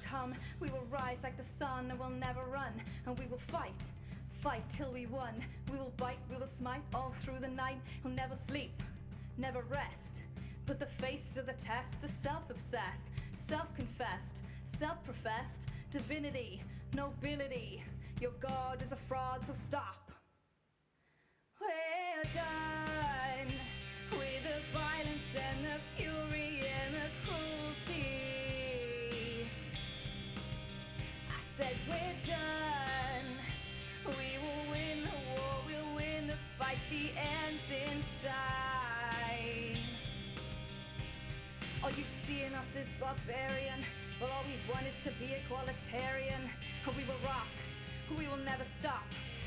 come. We will rise like the sun and we'll never run. And we will fight till we won. We will bite, we will smite all through the night. We'll never sleep, never rest. Put the faith to the test, the self-obsessed, self-confessed, self-professed, divinity, nobility. Your God is a fraud, so stop. We're done with the violence and the fury and the cruelty. I said we're done. We will win the war, we'll win the fight, the end's inside. All you see in us is barbarian, but all we want is to be equalitarian. We will rock, we will never stop,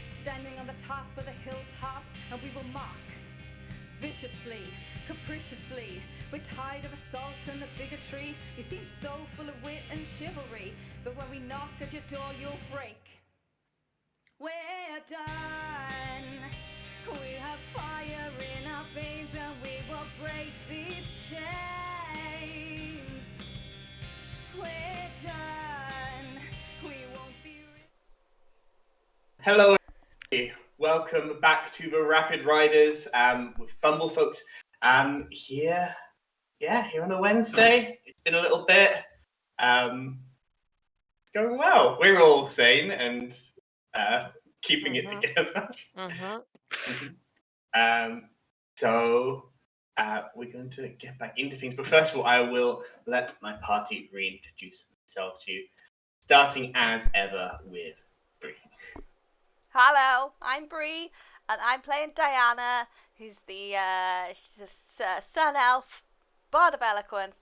standing on the top of the hilltop, and we will mock viciously, capriciously. We're tired of assault and the bigotry. You seem so full of wit and chivalry, but when we knock at your door, you'll break. We're done. We have fire in our veins, and we will break these chains. We're done. We won't be. Hello, everybody. Welcome back to the Rapid Riders with Fumble folks. Here on a Wednesday. It's been a little bit. It's going well. We're all sane and keeping it together. So we're going to get back into things. But first of all, I will let my party reintroduce themselves to you, starting as ever with Bree. Hello, I'm Bree, and I'm playing Diana, who's she's a sun elf, bard of eloquence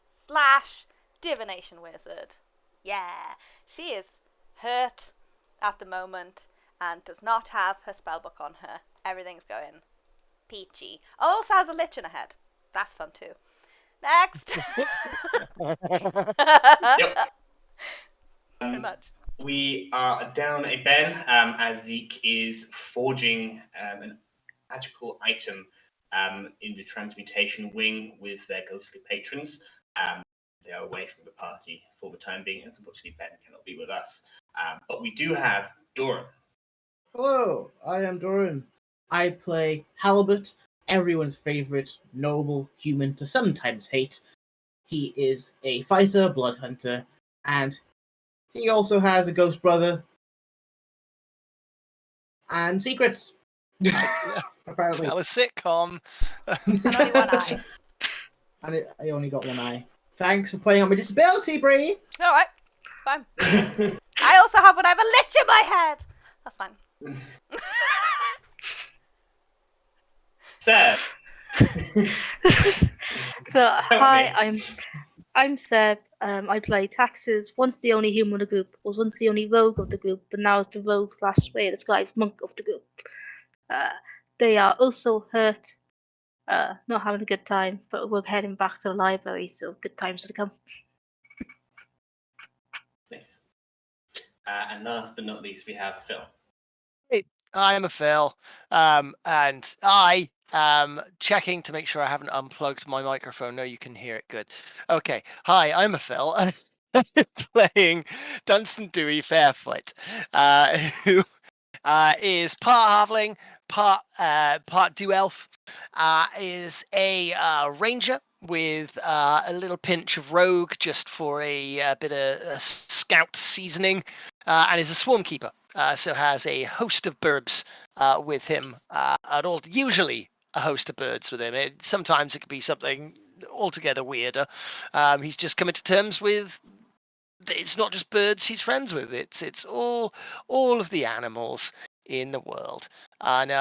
/ divination wizard. Yeah, she is hurt at the moment and does not have her spellbook on her. Everything's going peachy. Also has a lich in her head. That's fun too. Next. Yep. Pretty much. We are down a Ben as Zeek is forging an magical item in the transmutation wing with their ghostly patrons. They are away from the party for the time being, as unfortunately Ben cannot be with us. But we do have Doran. Hello, I am Doran. I play Halbert, everyone's favourite noble human to sometimes hate. He is a fighter, blood hunter, and he also has a ghost brother and secrets. Apparently. Tell a sitcom. And only one eye. And I only got one eye. Thanks for pointing out my disability, Bree. Alright, fine. I also have I have a lich in my head. That's fine. Seb. So hi, I'm Seb. I play Taxes. Once the only human of the group, was once the only rogue of the group, but now it's the rogue / way disguised monk of the group. They are also hurt, not having a good time, but we're heading back to the library, so good times to come. Nice. And last but not least, we have Phil. Hey, I'm a Phil, and I am checking to make sure I haven't unplugged my microphone. No, you can hear it. Good. Okay. Hi, I'm a Phil, and I'm playing Dunstan Dewey Fairfoot, who is part halfling, part dew elf, is a ranger with a little pinch of rogue just for a bit of scout seasoning, and is a swarm keeper. So has a host of burbs with him at all. Usually a host of birds with him. Sometimes it could be something altogether weirder. He's just coming to terms with. It's not just birds he's friends with. It's all of the animals in the world. And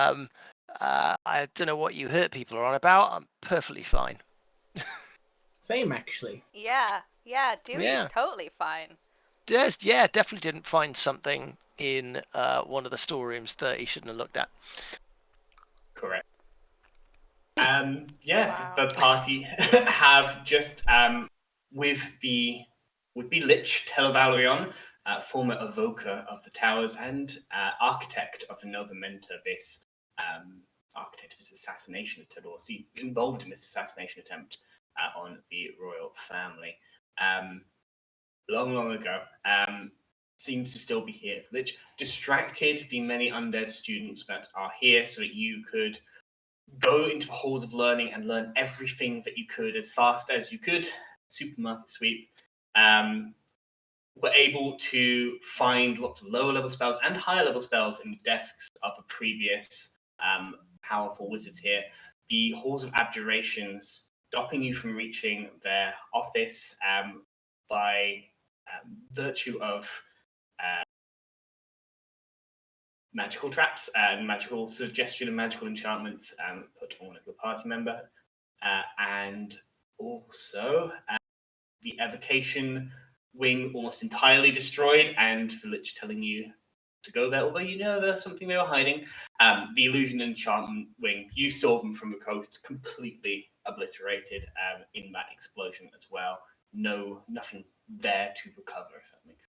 I don't know what you hurt people are on about. I'm perfectly fine. Same, actually. Yeah, Dewey's totally fine. Yes, yeah, definitely didn't find something in one of the storerooms that he shouldn't have looked at. Correct. Wow. The party have just with the would-be Lich Telvalrion, former evoker of the towers and architect of the Nova Mentor, this architect of this assassination attempt, or involved in this assassination attempt on the royal family. long ago, seems to still be here. The Lich distracted the many undead students that are here so that you could go into the halls of learning and learn everything that you could as fast as you could. Supermarket sweep. Were able to find lots of lower level spells and higher level spells in the desks of the previous powerful wizards here. The halls of abjuration stopping you from reaching their office by virtue of magical traps and magical suggestion and magical enchantments put on one of your party member. And also the evocation wing almost entirely destroyed, and the Lich telling you to go there, although you know there's something they were hiding. The illusion and enchantment wing, you saw them from the coast, completely obliterated in that explosion as well. Nothing there to recover, if that makes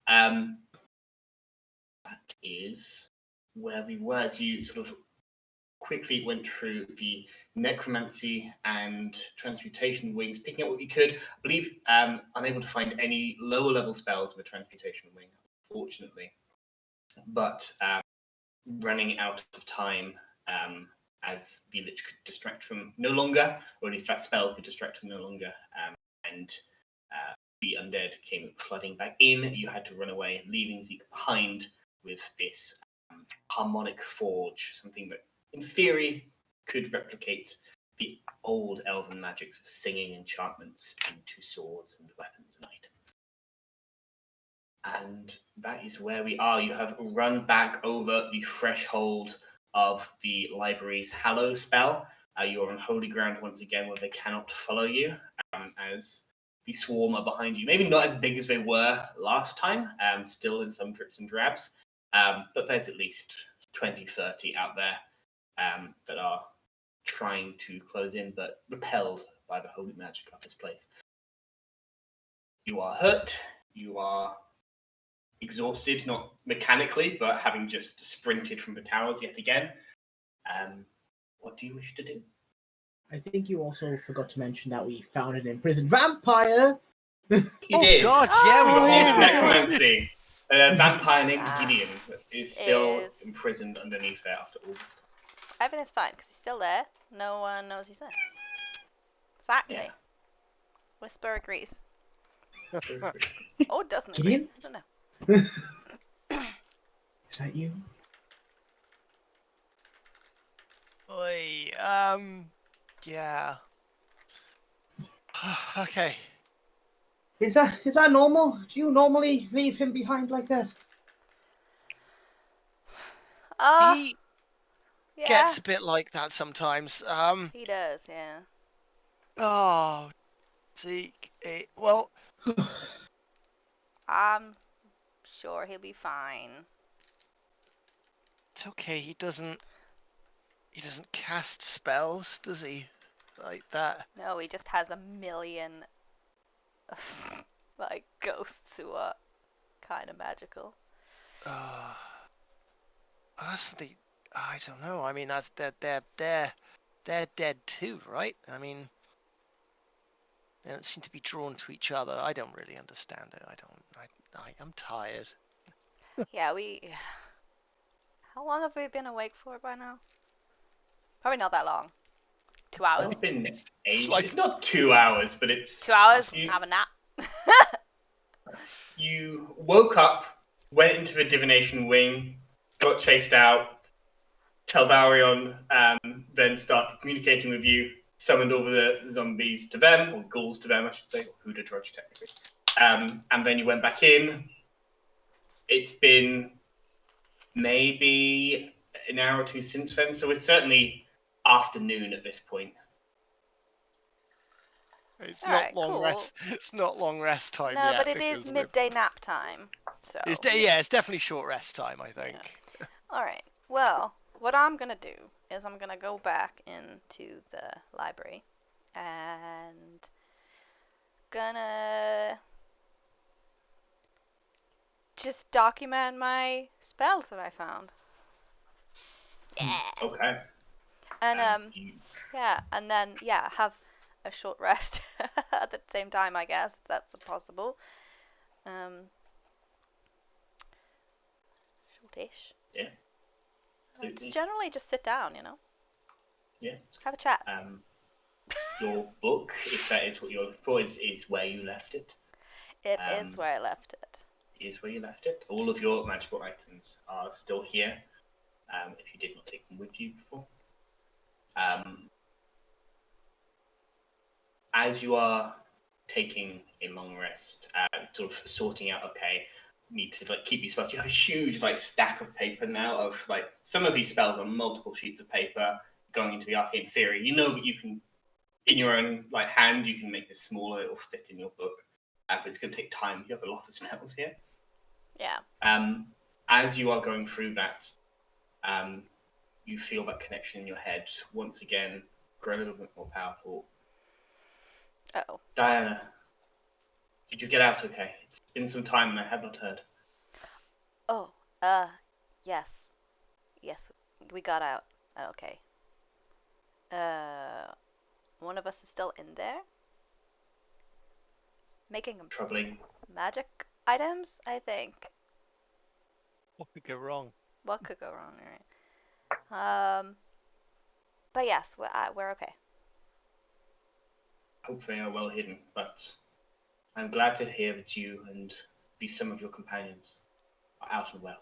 sense. That is where we were as you sort of quickly went through the necromancy and transmutation wings, picking up what you could. I believe unable to find any lower level spells of a transmutation wing, fortunately, but running out of time as the Lich could distract from no longer, or at least that spell could distract from no longer, and the undead came flooding back in. You had to run away, leaving Zeek behind with this harmonic forge, something that in theory could replicate the old elven magics of singing enchantments into swords and weapons and items. And that is where we are. You have run back over the threshold of the library's Hallow spell. You're on holy ground once again where they cannot follow you, as the swarm are behind you. Maybe not as big as they were last time, still in some drips and drabs, but there's at least 20, 30 out there that are trying to close in, but repelled by the holy magic of this place. You are hurt. You are exhausted, not mechanically, but having just sprinted from the towers yet again. What do you wish to do? I think you also forgot to mention that we found an imprisoned vampire. He did. God, yeah, we Halls of did. necromancy. A vampire named That Gideon is still is- imprisoned underneath there after all this time. Everything's fine because he's still there. No one knows he's there. Exactly. Yeah. Whisper agrees. Or doesn't Gideon? agree. I don't know. Is that you? Oi, yeah. Okay. Is that normal? Do you normally leave him behind like that? He Yeah. gets a bit like that sometimes. He does, yeah. Oh, Zeke. Well, I'm sure he'll be fine. it's okay. He doesn't cast spells, does he? Like that. No, he just has a million like ghosts who are kind of magical. That's the. I don't know. I mean, they're dead too, right? I mean, they don't seem to be drawn to each other. I don't really understand it. I'm tired. Yeah, How long have we been awake for by now? Probably not that long. 2 hours. It's been ages. like- It's not 2 hours, but it's 2 hours. You, Have a nap. you woke up, went into the divination wing, got chased out. Talvarion then started communicating with you, summoned all the zombies to them, or ghouls to them, I should say, or Huda Drudge technically. And then you went back in. It's been maybe an hour or two since then, so it's certainly afternoon at this point. It's Alright, not long cool. rest. It's not long rest time No, yet. but it because is we've- midday nap time. So. It's it's definitely short rest time, I think. Alright, well, what I'm gonna do is I'm gonna go back into the library and gonna just document my spells that I found. Yeah. Okay. And You- yeah, and then have a short rest at the same time, I guess, if that's possible. Shortish. Yeah. Just generally just sit down, Yeah. Have a chat. Your book, if that is what you're looking for, is where you left it. It is where I left it. Is where you left it. All of your magical items are still here. If you did not take them with you before. As you are taking a long rest, sort of sorting out, okay, need to keep these spells. You have a huge stack of paper now of some of these spells on multiple sheets of paper going into the arcane theory. You know that you can, in your own hand, you can make this smaller. It'll fit in your book, but it's going to take time. You have a lot of spells here. Yeah. As you are going through that, you feel that connection in your head once again grow a little bit more powerful. Uh-oh. Diana, did you get out okay? It's been some time and I have not heard. Oh, yes. Yes, we got out. Okay. One of us is still in there? Making Troubling. magic items, I think. What could go wrong? What could go wrong, right? But yes, we're okay. I hope they are well hidden, but I'm glad to hear that you and at least some of your companions are out and well.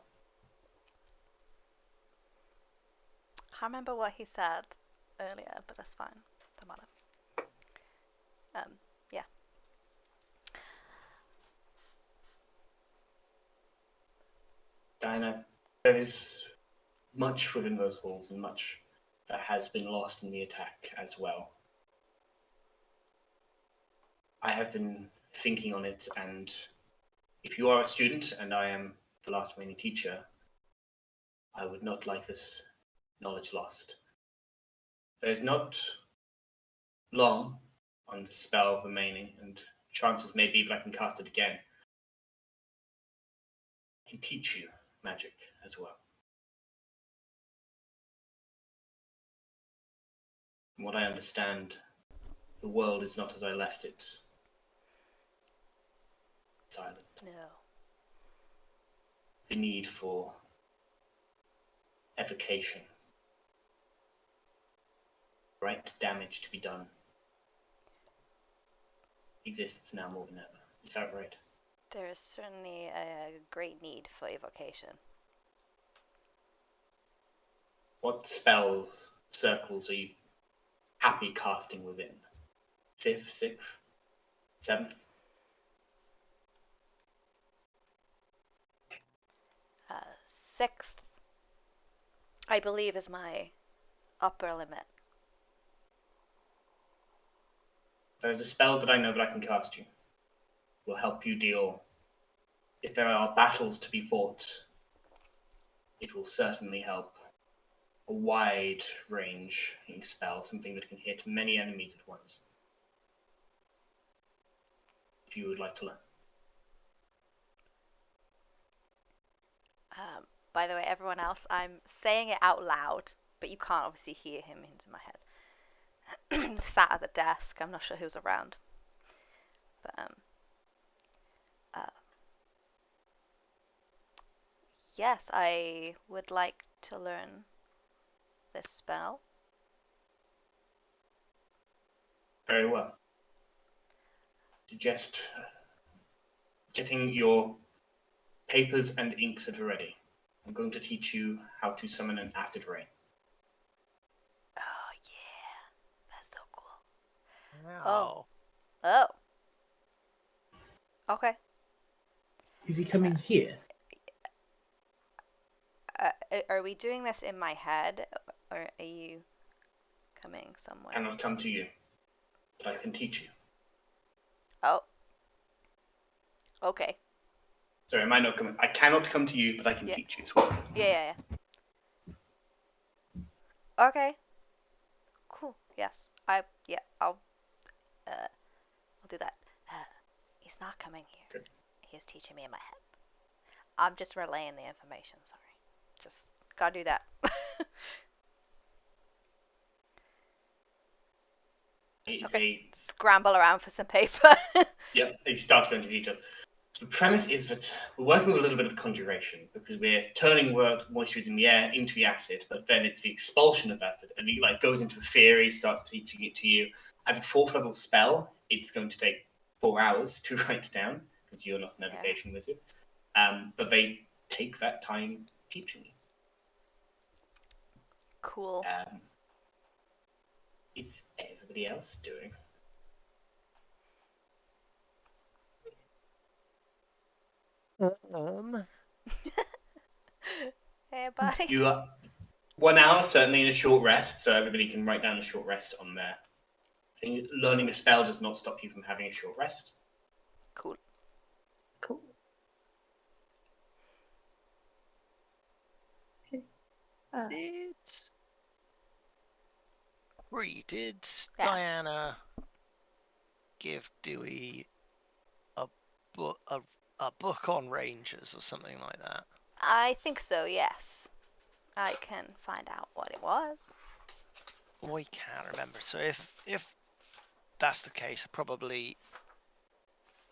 I can't remember what he said earlier, but that's fine. Doesn't matter. Yeah. Diana, there is much within those walls and much that has been lost in the attack as well. I have been thinking on it, and if you are a student and I am the last remaining teacher, I would not like this knowledge lost. There is not long on the spell remaining, and chances may be that I can cast it again. I can teach you magic as well. From what I understand, the world is not as I left it. Silent. No. The need for evocation. Right damage to be done exists now more than ever. Is that right? There is certainly a great need for evocation. What spells, circles are you happy casting within? 5th, 6th, 7th? Sixth, I believe, is my upper limit. There's a spell that I know that I can cast you. Will help you deal. If there are battles to be fought, it will certainly help. A wide range spell, something that can hit many enemies at once. If you would like to learn. By the way, everyone else, I'm saying it out loud, but you can't obviously hear him into my head. Sat at the desk. I'm not sure who's around. But yes, I would like to learn this spell. Very well. Suggest getting your papers and inks at the ready. I'm going to teach you how to summon an acid rain. Oh yeah, that's so cool. Wow. Oh. Okay. Is he coming here? Are we doing this in my head, or are you coming somewhere? I cannot come to you, but I can teach you. Oh. Okay. Sorry, am I not coming? I cannot come to you, but I can teach you as well. Yeah. Okay. Cool. Yes. I'll do that. He's not coming here. Good. He's teaching me in my head. I'm just relaying the information. Sorry. Just gotta do that. It's okay. Scramble around for some paper. Yep, he starts going to detail. The premise is that we're working with a little bit of conjuration because we're turning moisture in the air into the acid, but then it's the expulsion of that, and it like goes into a theory, starts teaching it to you. As a 4th level spell, it's going to take 4 hours to write down because you're not a navigation wizard. But they take that time teaching you. Cool. Is everybody else doing? Hey, buddy. You are 1 hour, certainly in a short rest, so everybody can write down a short rest on their thing. Learning a spell does not stop you from having a short rest. Cool. Cool. Okay. Did Yeah. Diana give Dewey a book on Rangers or something like that? I think so, yes. I can find out what it was. I can't remember. So if that's the case, I'll probably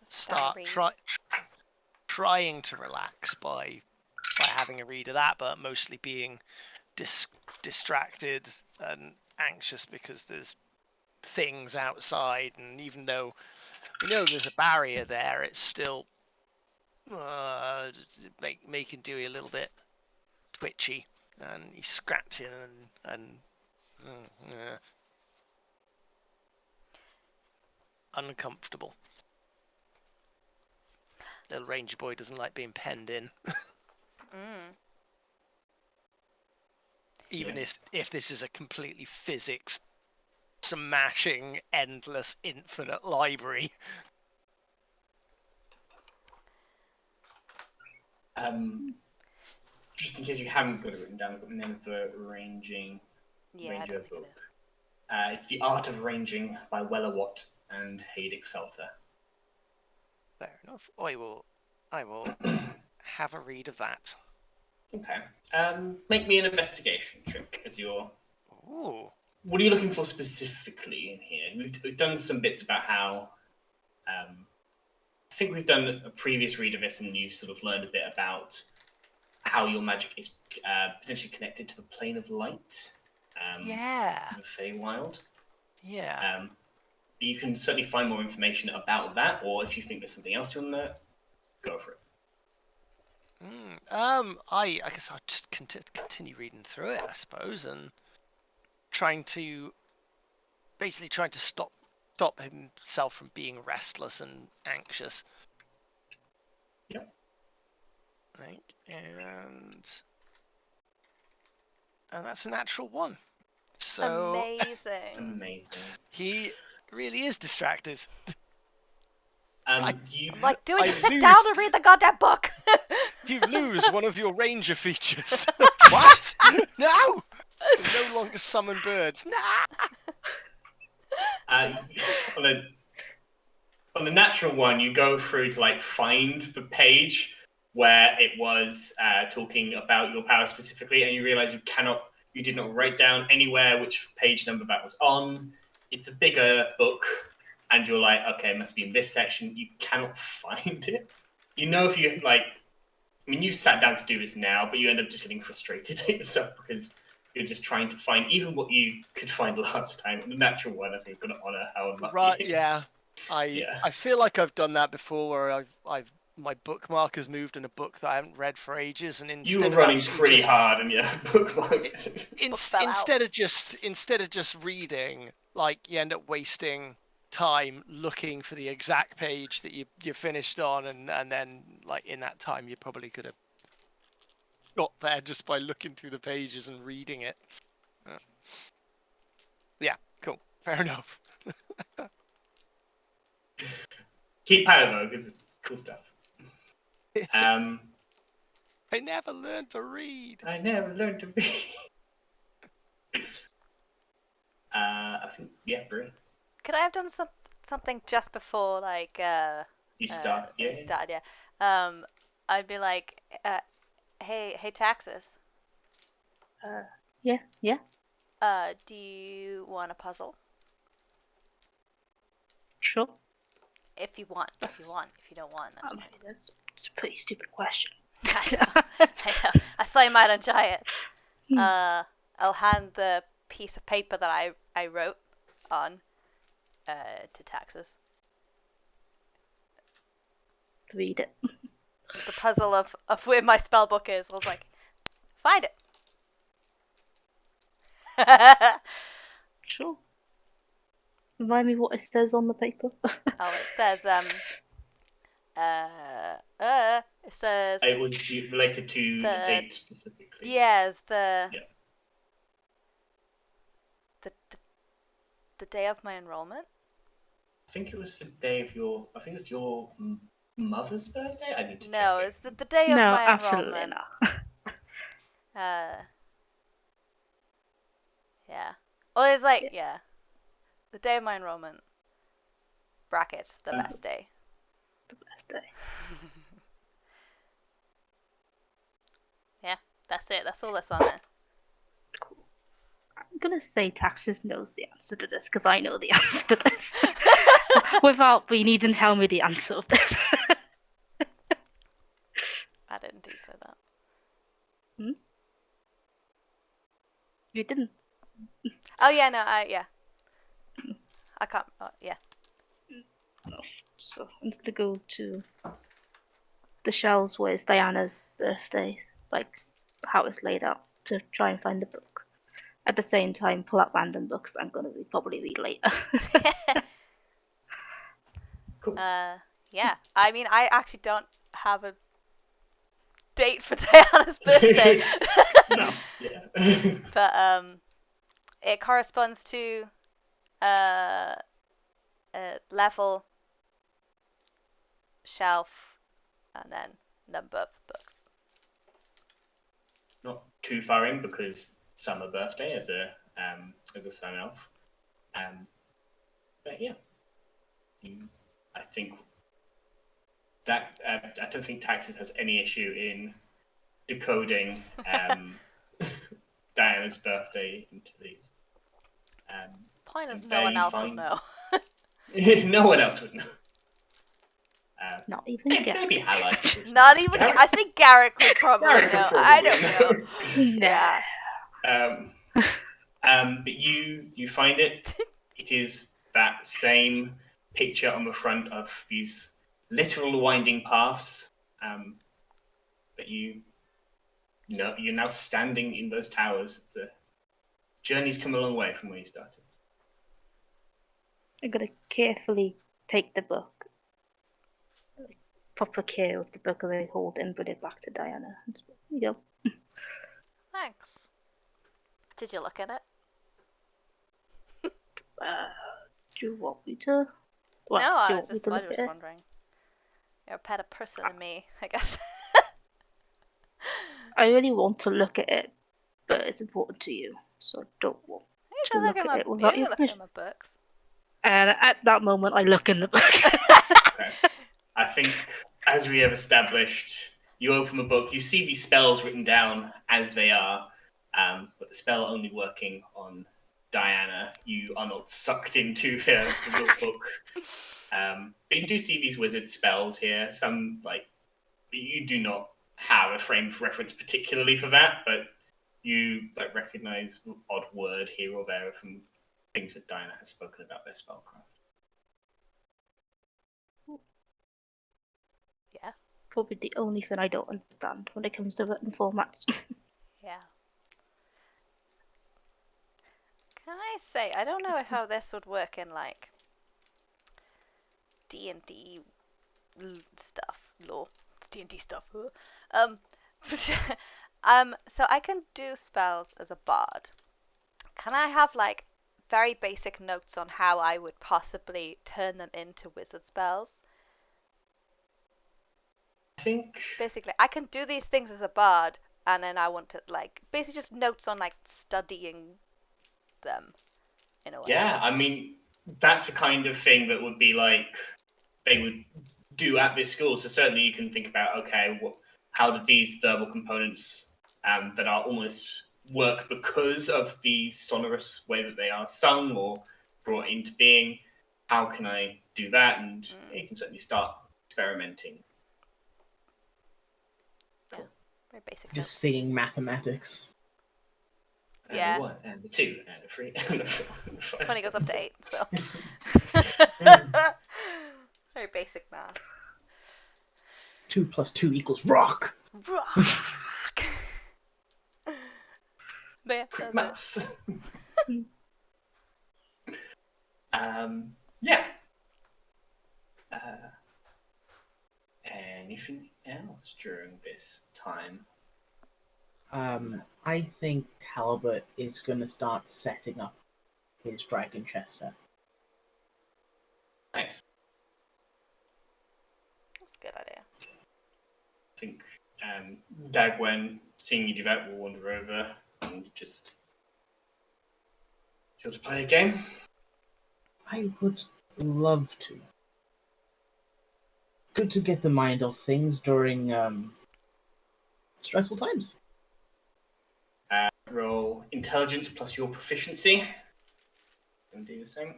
start trying to relax by having a read of that, but mostly being distracted and anxious because there's things outside, and even though we know there's a barrier there, it's still making Dewey a little bit twitchy, and he's scratching and uncomfortable. Little ranger boy doesn't like being penned in. Even if this is a completely physics smashing, endless, infinite library. Just in case you haven't got it written down, I've got the name of the ranger book. It's The Art of Ranging by Wellerwatt and Heidick Felter. Fair enough. I will have a read of that. Okay. Make me an investigation check as your. Ooh. What are you looking for specifically in here? We've done some bits about how. I think we've done a previous read of this, and you sort of learned a bit about how your magic is potentially connected to the plane of light. Yeah. The Feywild. Yeah. You can certainly find more information about that, or if you think there's something else you want to go for it. I guess I'll just continue reading through it, I suppose, and trying to stop himself from being restless and anxious. Yep. Right, and that's a natural one. So amazing. He really is distracted. I'm like, sit down and read the goddamn book. You lose one of your ranger features. What? No! You can no longer summon birds. On the natural one, you go through to find the page where it was talking about your power specifically, and you realize you did not write down anywhere which page number that was on. It's a bigger book, and you're like, okay, it must be in this section. You cannot find it. You know, if you you sat down to do this now, but you end up just getting frustrated at yourself because you're just trying to find even what you could find last time. The natural one, I think, I'm gonna honor how unlucky. Right? It is. Yeah. I feel like I've done that before, where I've my bookmark has moved in a book that I haven't read for ages, and instead you were running pretty hard, and bookmark. Instead of just reading, you end up wasting time looking for the exact page that you finished on, and then in that time you probably could have got there just by looking through the pages and reading it. Yeah, cool, fair enough. Keep at it though, because it's cool stuff. I never learned to read. I think Brie. Could I have done something just before you start? I'd be like, hey, Taxes. Yeah. Do you want a puzzle? Sure. If you want. If you That's- want. If you don't want, that's I mean, fine. that's a pretty stupid question. I know. I thought you might enjoy it. Hmm. I'll hand the piece of paper that I wrote on to Taxes. Read it. The puzzle of where my spell book is. I was like, find it. Sure. Remind me what it says on the paper. Oh, it says it says It was related to The- a date specifically. yes, Yeah. the day of my enrollment. I think it was the day of your. I think it was your mother's birthday. I need to No, check. it's the day of No, my absolutely enrollment. not. Yeah. Well, it's like, Yeah. yeah. The day of my enrollment. Brackets, the best day. The best day. Yeah, that's it. That's all that's on it. Cool. I'm gonna say Taxes knows the answer to this because I know the answer to this. Without me needing to tell me the answer of this. I didn't do so that. You didn't. Oh, yeah, no, yeah. I can't, yeah. So I'm just gonna go to the shelves where it's Diana's birthdays, like how it's laid out, to try and find the book. At the same time, pull out random books I'm gonna probably read later. Cool. Yeah. I mean, I actually don't have a date for Diana's birthday. No. Yeah. But it corresponds to level, shelf, and then number of books. Not too far in because summer birthday as a sun elf. But yeah, I think that I don't think Taxes has any issue in decoding Diana's birthday into these. Point is, think no one they else would find- know. No one else would know. Not even Maybe Gary. highlight. would Not know. even. Garrett- I think Garrett could probably Garrett could know. probably I don't know. Nah. Yeah. But you find it. It is that same picture on the front of these literal winding paths. But you're now standing in those towers. The journey's come a long way from where you started. I'm gonna carefully take the book, proper care of the book, and then hold it and put it back to Diana. And here you go. Thanks. Did you look at it? Do you want me to? Well, No, do I you was want me just, to I look was at it? wondering. You're a better person than me, I guess. I really want to look at it, but it's important to you, so I don't want You to can look look at at my, it you without can your look permission. at my books. And at that moment, I look in the book. Okay. I think, as we have established, you open the book, you see these spells written down as they are, but the spell only working on Diana. You are not sucked into the real book. But you do see these wizard spells here. Some, you do not have a frame of reference particularly for that, but you recognize odd word here or there from things that Diana has spoken about their spellcraft. Yeah. Probably the only thing I don't understand when it comes to written formats. Yeah. Can I say, I don't know how this would work in like D&D stuff, lore, D&D stuff. So I can do spells as a bard. Can I have like very basic notes on how I would possibly turn them into wizard spells? I think Basically, I can do these things as a bard, and then I want to like basically just notes on like studying them in a way. yeah, I mean, that's the kind of thing that would be like they would do at this school. So certainly you can think about, okay, how do these verbal components that are almost work because of the sonorous way that they are sung or brought into being, how can I do that, and you can certainly start experimenting. Very basic. Just singing mathematics. And Yeah. a 1, and a 2, and a 3, and a 4, and a 5. When it goes up to 8, so. Very basic math. 2 plus 2 equals rock! Rock! But yeah, Quick that's maths. Yeah. Anything else during this time? I think Halbert is going to start setting up his dragon chess set. Nice. That's a good idea. I think Dagwen, seeing you do that, will wander over and just... Do you want to play a game? I would love to. Good to get the mind off things during stressful times. Roll intelligence plus your proficiency. And do the same.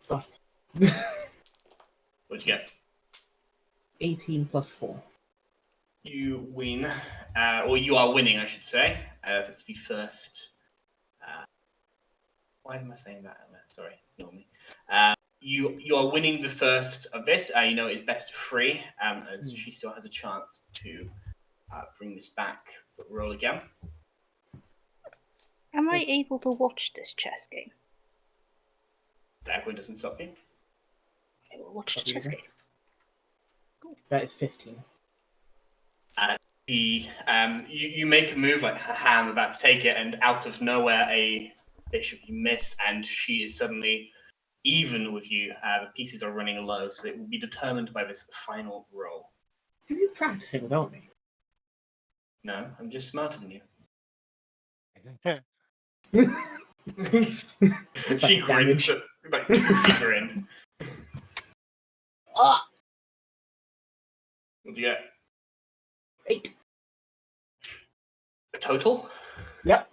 God. What'd you get? 18 plus 4. You win. Or you are winning, I should say. Let's be first. Why am I saying that? Sorry, ignore me. You are winning the first of this. You know it's best of 3, as she still has a chance to bring this back. But roll again. Am I able to watch this chess game? Dagwood doesn't stop you. I will watch the chess game. That is 15. You make a move like, haha, I'm about to take it, and out of nowhere a bishop you missed, and she is suddenly even with you. The pieces are running low, so it will be determined by this final roll. Are you practicing without me? No, I'm just smarter than you. It's She like grins damage. at like 2 feet are in. Ah! What do you get? 8. A total? Yep.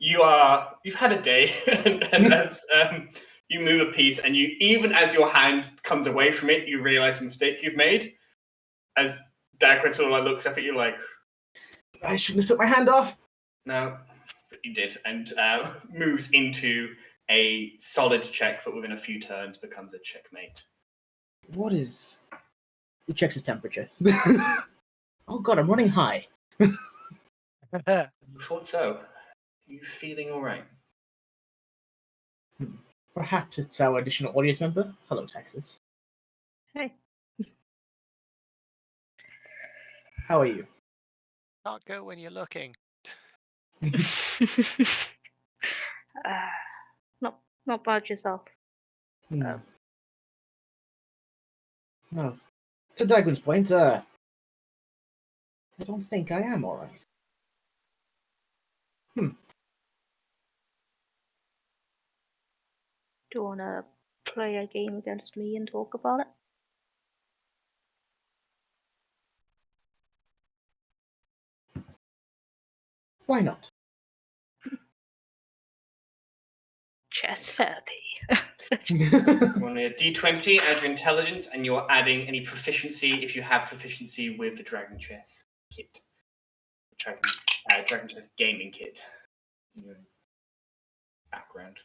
You've had a day, and as you move a piece, and you, even as your hand comes away from it, you realise the mistake you've made. As Dagwood sort of like looks up at you like, I shouldn't have took my hand off. no, but you did, and moves into a solid check that within a few turns becomes a checkmate. What is... He checks his temperature. Oh god, I'm running high. Thought so. You feeling all right? Perhaps it's our additional audience member. Hello, Texas. Hey. How are you? Not go when you're looking. Not bad yourself. No. To Dagwood's point, I don't think I am alright. Do you want to play a game against me and talk about it? Why not? Chess therapy. You want a D20, add your intelligence, and you're adding any proficiency if you have proficiency with the Dragon Chess kit. Dragon Chess gaming kit. In your background.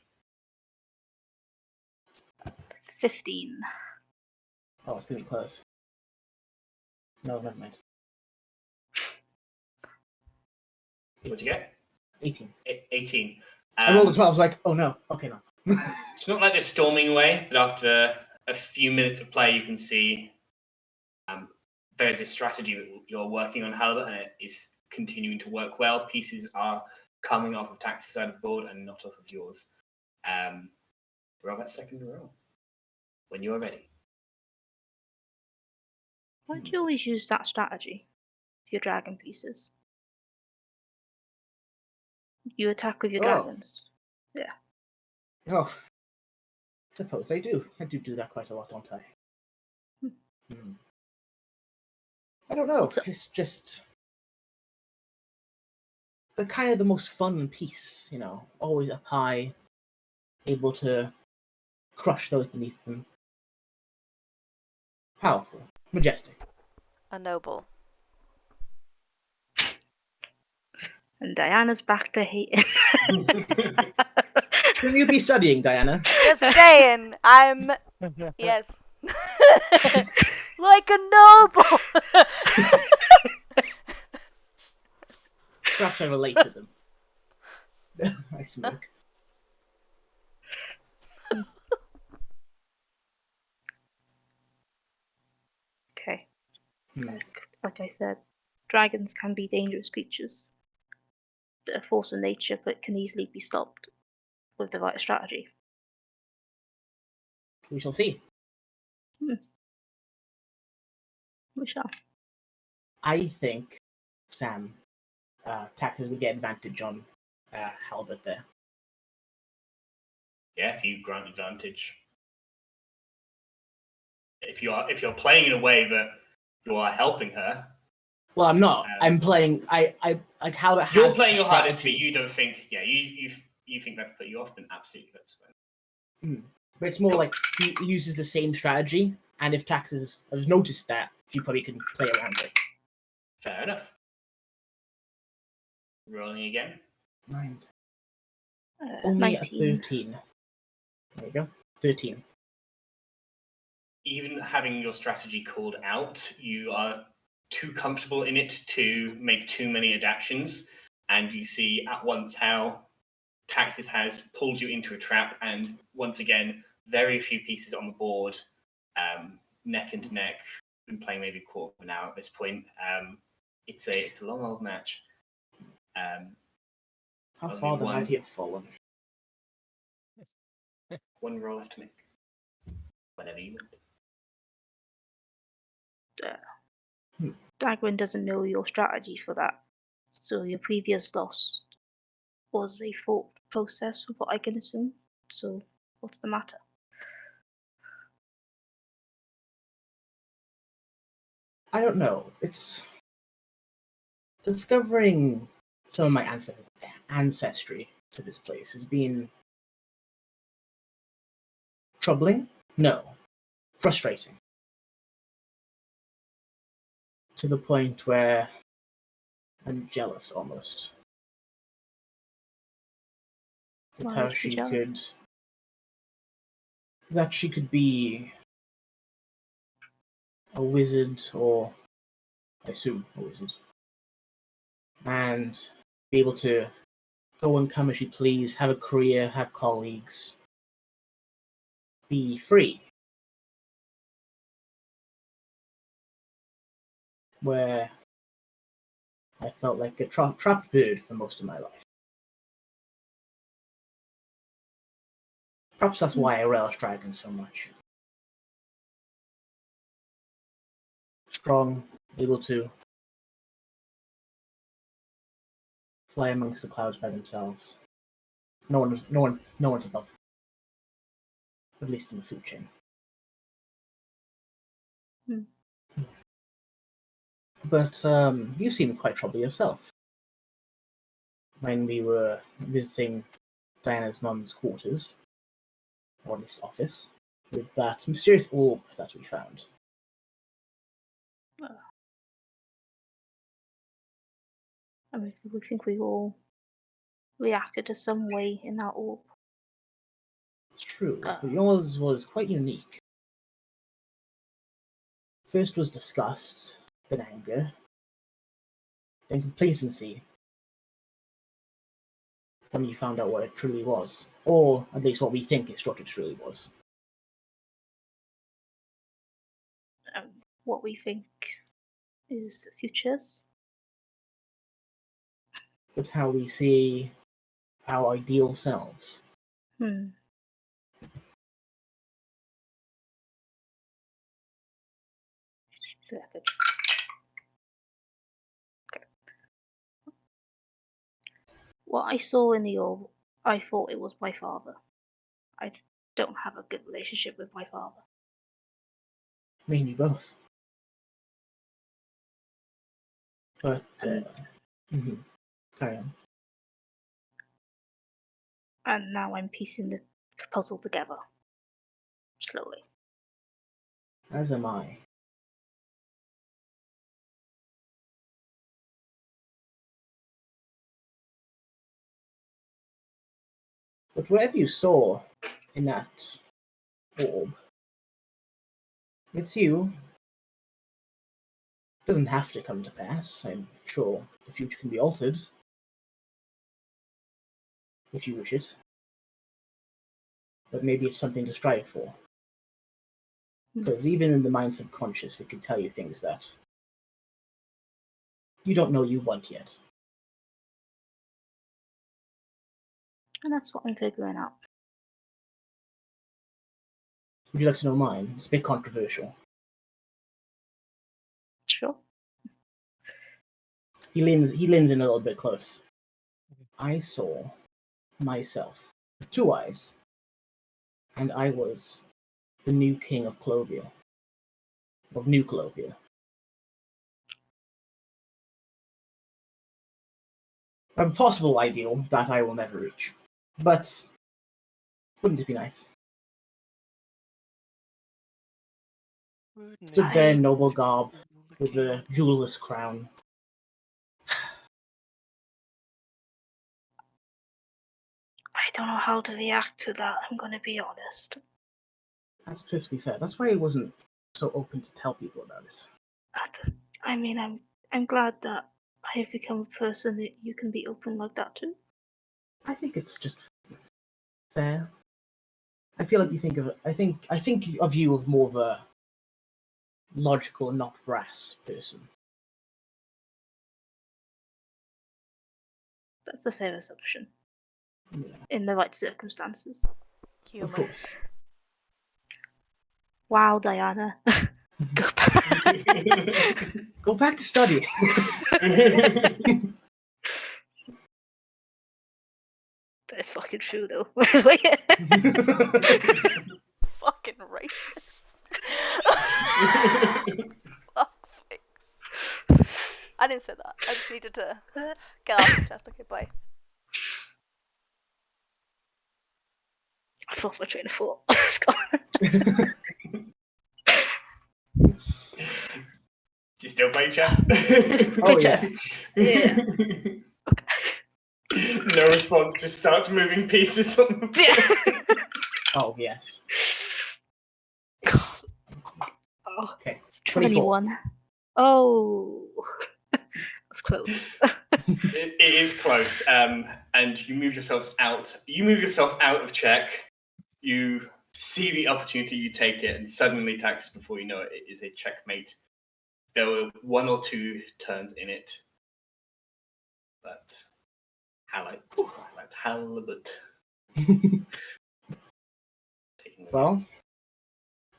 15. Oh, it's gonna be close. No, never mind. What'd you get? 18. 18. I rolled a 12, I was like, oh no. Okay, no. It's not like they're storming away, but after a few minutes of play, you can see there's a strategy that you're working on, Halbert, and it is continuing to work well. Pieces are coming off of Tax's side of the board and not off of yours. Roll that second roll when you are ready. Why do you always use that strategy for your dragon pieces? You attack with your dragons. Yeah. Oh. Suppose I do. I do that quite a lot, don't I? I don't know. It's just... they're kind of the most fun piece, always up high, able to crush those beneath them. Powerful, majestic. A noble. And Diana's back to hating. Shouldn't you be studying, Diana? Just saying, I'm yes. Like a noble. Perhaps I relate to them. I smoke. Okay. Hmm. Like I said, dragons can be dangerous creatures. They're a force of nature, but can easily be stopped with the right strategy. We shall see. We shall. I think Sam, Taxes would get advantage on Halbert there. Yeah, if you grant advantage. If you're playing in a way that you are helping her. Well, I'm not. I'm playing. I like Halbert has. You're playing your hardest, strategy. but you don't think. Yeah, you think that's put you off, then absolutely that's fine. But it's more like he uses the same strategy, and if Taxes has noticed that, she probably can play around it. Fair enough. Rolling again. Mind. Only 19. a 13. There you go. 13. Even having your strategy called out, you are too comfortable in it to make too many adaptions, and you see at once how Taxis has pulled you into a trap, and once again, very few pieces on the board, neck and neck. Been playing maybe a quarter of an hour at this point. It's a long old match. How Only far the one. mighty have fallen. One roll left to make. Whenever you want. Dagwin doesn't know your strategy for that, so your previous loss was a thought process, from what I can assume. So, what's the matter? I don't know. It's discovering some of my ancestry to this place has been troubling. No, frustrating. To the point where I'm jealous almost. Why How would you be jealous? that she could be a wizard, or I assume a wizard, and be able to go and come as she please, have a career, have colleagues, be free. Where I felt like a trapped bird for most of my life. Perhaps that's why I relish dragons so much. Strong, able to fly amongst the clouds by themselves. No one's above them. At least in the food chain. But you seemed quite troubled yourself when we were visiting Diana's mum's quarters, or at least office, with that mysterious orb that we found. I mean, we think we all reacted to some way in that orb. It's true, but yours was quite unique. First was disgust, then anger, then complacency, when you found out what it truly was, or at least what we think it's what it truly was. What we think is futures. But how we see our ideal selves. Okay. What I saw in the orb, I thought it was my father. I don't have a good relationship with my father. Me and you both. But, carry on. And now I'm piecing the puzzle together. Slowly. As am I. But whatever you saw in that orb, it's you. It doesn't have to come to pass. I'm sure the future can be altered. If you wish it. But maybe it's something to strive for. Because even in the mind subconscious, it can tell you things that you don't know you want yet. And that's what I'm figuring out. Would you like to know mine? It's a bit controversial. Sure. He leans in a little bit close. I saw myself with 2 eyes, and I was the new king of Clovia. Of New Clovia. A possible ideal that I will never reach. But wouldn't it be nice? Stood there in noble garb, with the jewelless crown. I don't know how to react to that, I'm gonna be honest. That's perfectly fair. That's why I wasn't so open to tell people about it. I mean, I'm glad that I have become a person that you can be open like that to. I think it's just fair. I feel like you think of it. I think of you as more of a logical, not brass person. That's a fair assumption. Yeah, In the right circumstances. Human. of course. Wow, Diana. Go back. Go back to study. That's fucking true, though. Fucking racist. Fuck's sakes. I didn't say that. I just needed to get off my chest. Okay, bye. I've lost my train of thought. It's gone. Do you still play chess? Play chess. Yeah. No response, just starts moving pieces on the board. Oh, yes. Oh, Okay. it's 21. Oh, that's close. It is close, and you move yourselves out. You move yourself out of check. You see the opportunity, you take it, and suddenly, Tax, before you know it, it is a checkmate. There were 1 or 2 turns in it, but halibut. Well,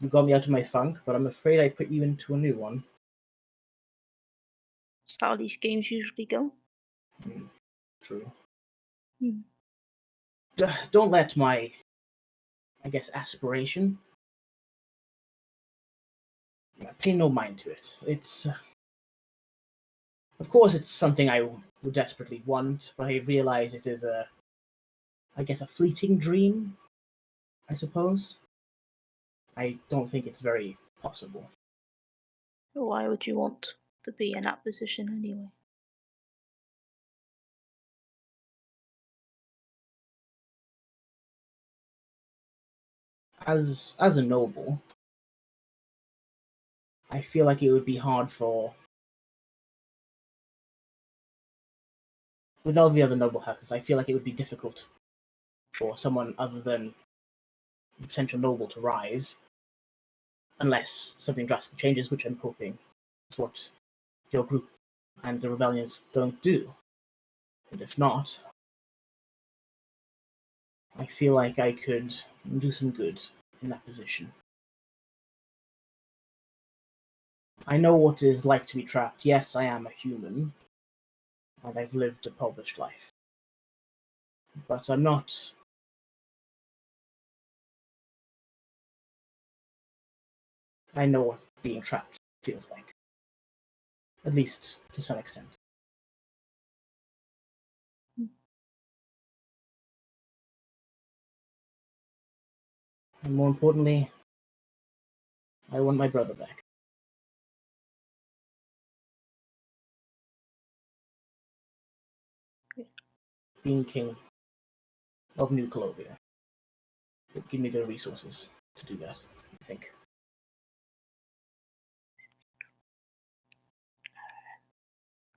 you got me out of my funk, but I'm afraid I put you into a new one. That's how these games usually go. True. Hmm. Don't let my, I guess, aspiration. Pay no mind to it. It's, of course, it's something I would desperately want, but I realize it is a fleeting dream, I suppose. I don't think it's very possible. Why would you want to be in that position anyway? As a noble, I feel like it would be hard for, with all the other noble houses, I feel like it would be difficult for someone other than the potential noble to rise, unless something drastic changes, which I'm hoping is what your group and the rebellions don't do. And if not, I feel like I could do some good in that position. I know what it is like to be trapped. Yes, I am a human, and I've lived a published life. But I'm not... I know what being trapped feels like. At least to some extent. And more importantly, I want my brother back. Being king of New Cologneon will give me the resources to do that, I think.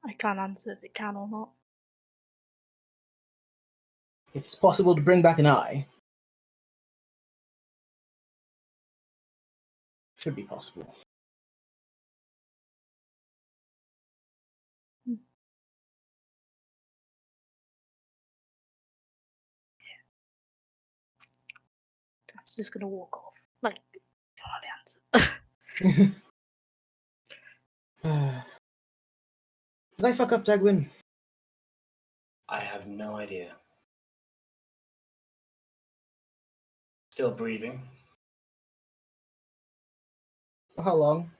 I can't answer if it can or not. If it's possible to bring back an eye, should be possible. That's just gonna walk off. Like, don't know the answer. Did I fuck up, Dagwin? I have no idea. Still breathing. For how long?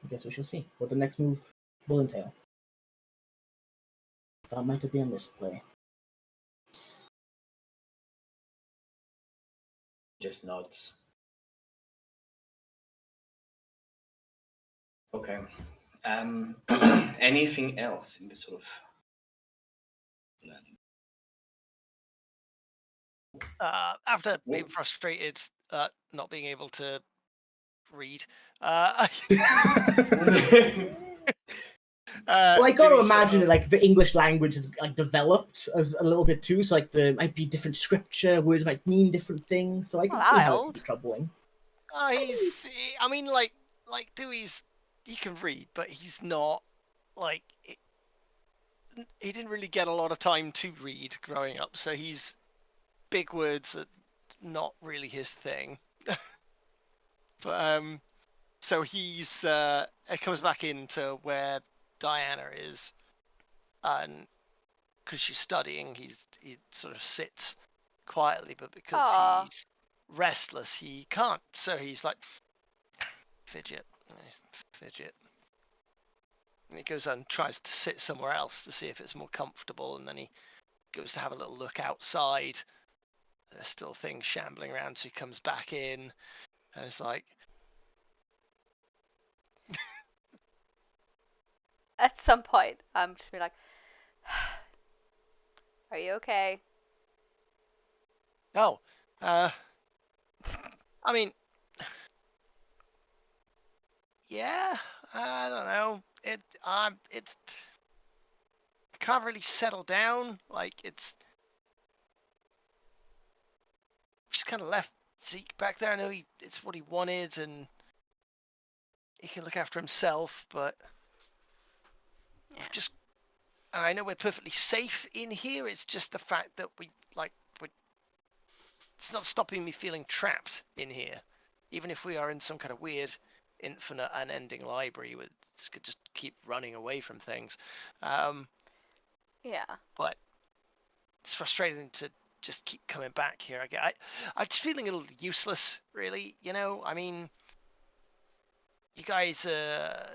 I guess we shall see what the next move will entail. That might have been misplay. Just nods. Okay. Anything else in this sort of learning? After being frustrated at not being able to read, Well, I got to Dewey sort imagine of- that, like, the English language is like developed as a little bit too. So like there might be different scripture, words might mean different things. So I can Well, see that how it old. can be troubling. I mean, like Dewey's, he can read, but he's not like he didn't really get a lot of time to read growing up. So he's big words are not really his thing. But so he's it comes back into where Diana is, and because she's studying, he sort of sits quietly, but because Aw. he's restless, he can't. So he's like fidget. And he goes and tries to sit somewhere else to see if it's more comfortable, and then he goes to have a little look outside. There's still things shambling around, so he comes back in, and it's like, At some point, I'm just be like, "Are you okay?" oh, I mean, yeah, I don't know. It's I can't really settle down. Like it's just kind of left Zeek back there. I know it's what he wanted, and he can look after himself, but we've just. And I know we're perfectly safe in here. It's just the fact that it's not stopping me feeling trapped in here, even if we are in some kind of weird, infinite, unending library. We could just keep running away from things. Yeah. But it's frustrating to just keep coming back here. I'm just feeling a little useless, really. You know, I mean, you guys are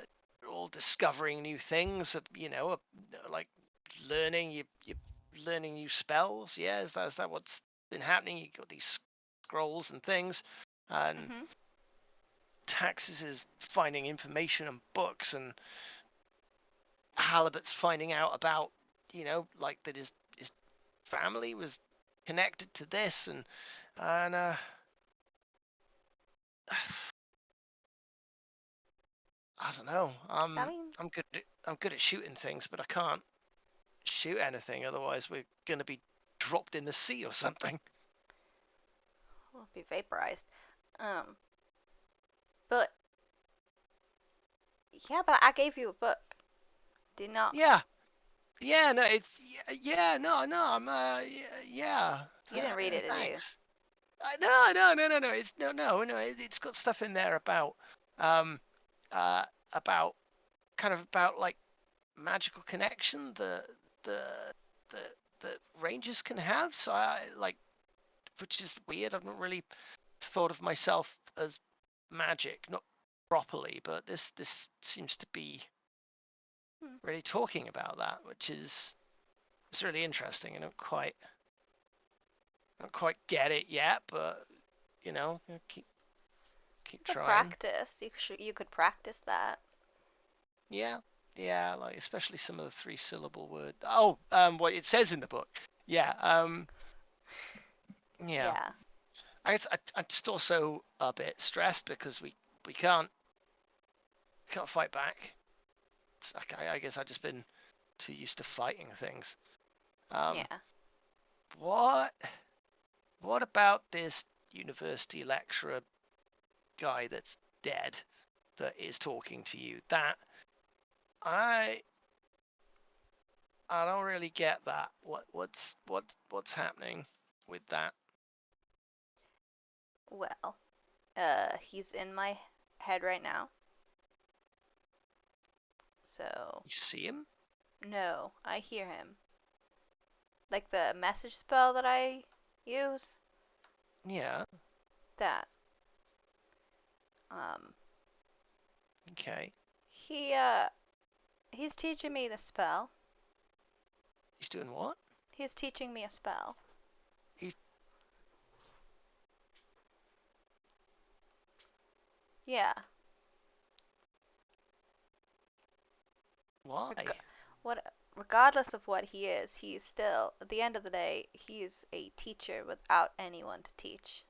all discovering new things. You know, like learning. You're learning new spells. Yeah, is that what's been happening? You got these scrolls and things, and Mhm. Taxes is finding information and books, and Halibut's finding out about, you know, like that his family was connected to this, and I don't know. I mean, I'm good at shooting things, but I can't shoot anything. Otherwise, we're gonna be dropped in the sea or something. we'll be vaporized. But yeah, but I gave you a book. Did not. Yeah. No, it's yeah. No. I'm yeah. You didn't read it, did you? Thanks. No. It's no. It's got stuff in there about about kind of about like magical connection the rangers can have. So I like, which is weird. I've not really thought of myself as magic, not properly, but this seems to be really talking about that, which is it's really interesting. I don't quite don't quite get it yet, but you know, keep The trying. practice. You could practice that. Yeah, like especially some of the 3-syllable word. Oh, what it says in the book. Yeah, yeah. Yeah. I'm just also a bit stressed because we can't fight back. It's like, I guess I've just been too used to fighting things. Yeah. What about this university lecturer guy that's dead that is talking to you? That I don't really get that. What's happening with that? Well, he's in my head right now. So, You see him? no, I hear him. Like the message spell that I use? Yeah. That. Okay. He's teaching me the spell. He's doing what? He's teaching me a spell. He's Yeah. why? Regardless of what he is, he's still, at the end of the day, he's a teacher without anyone to teach.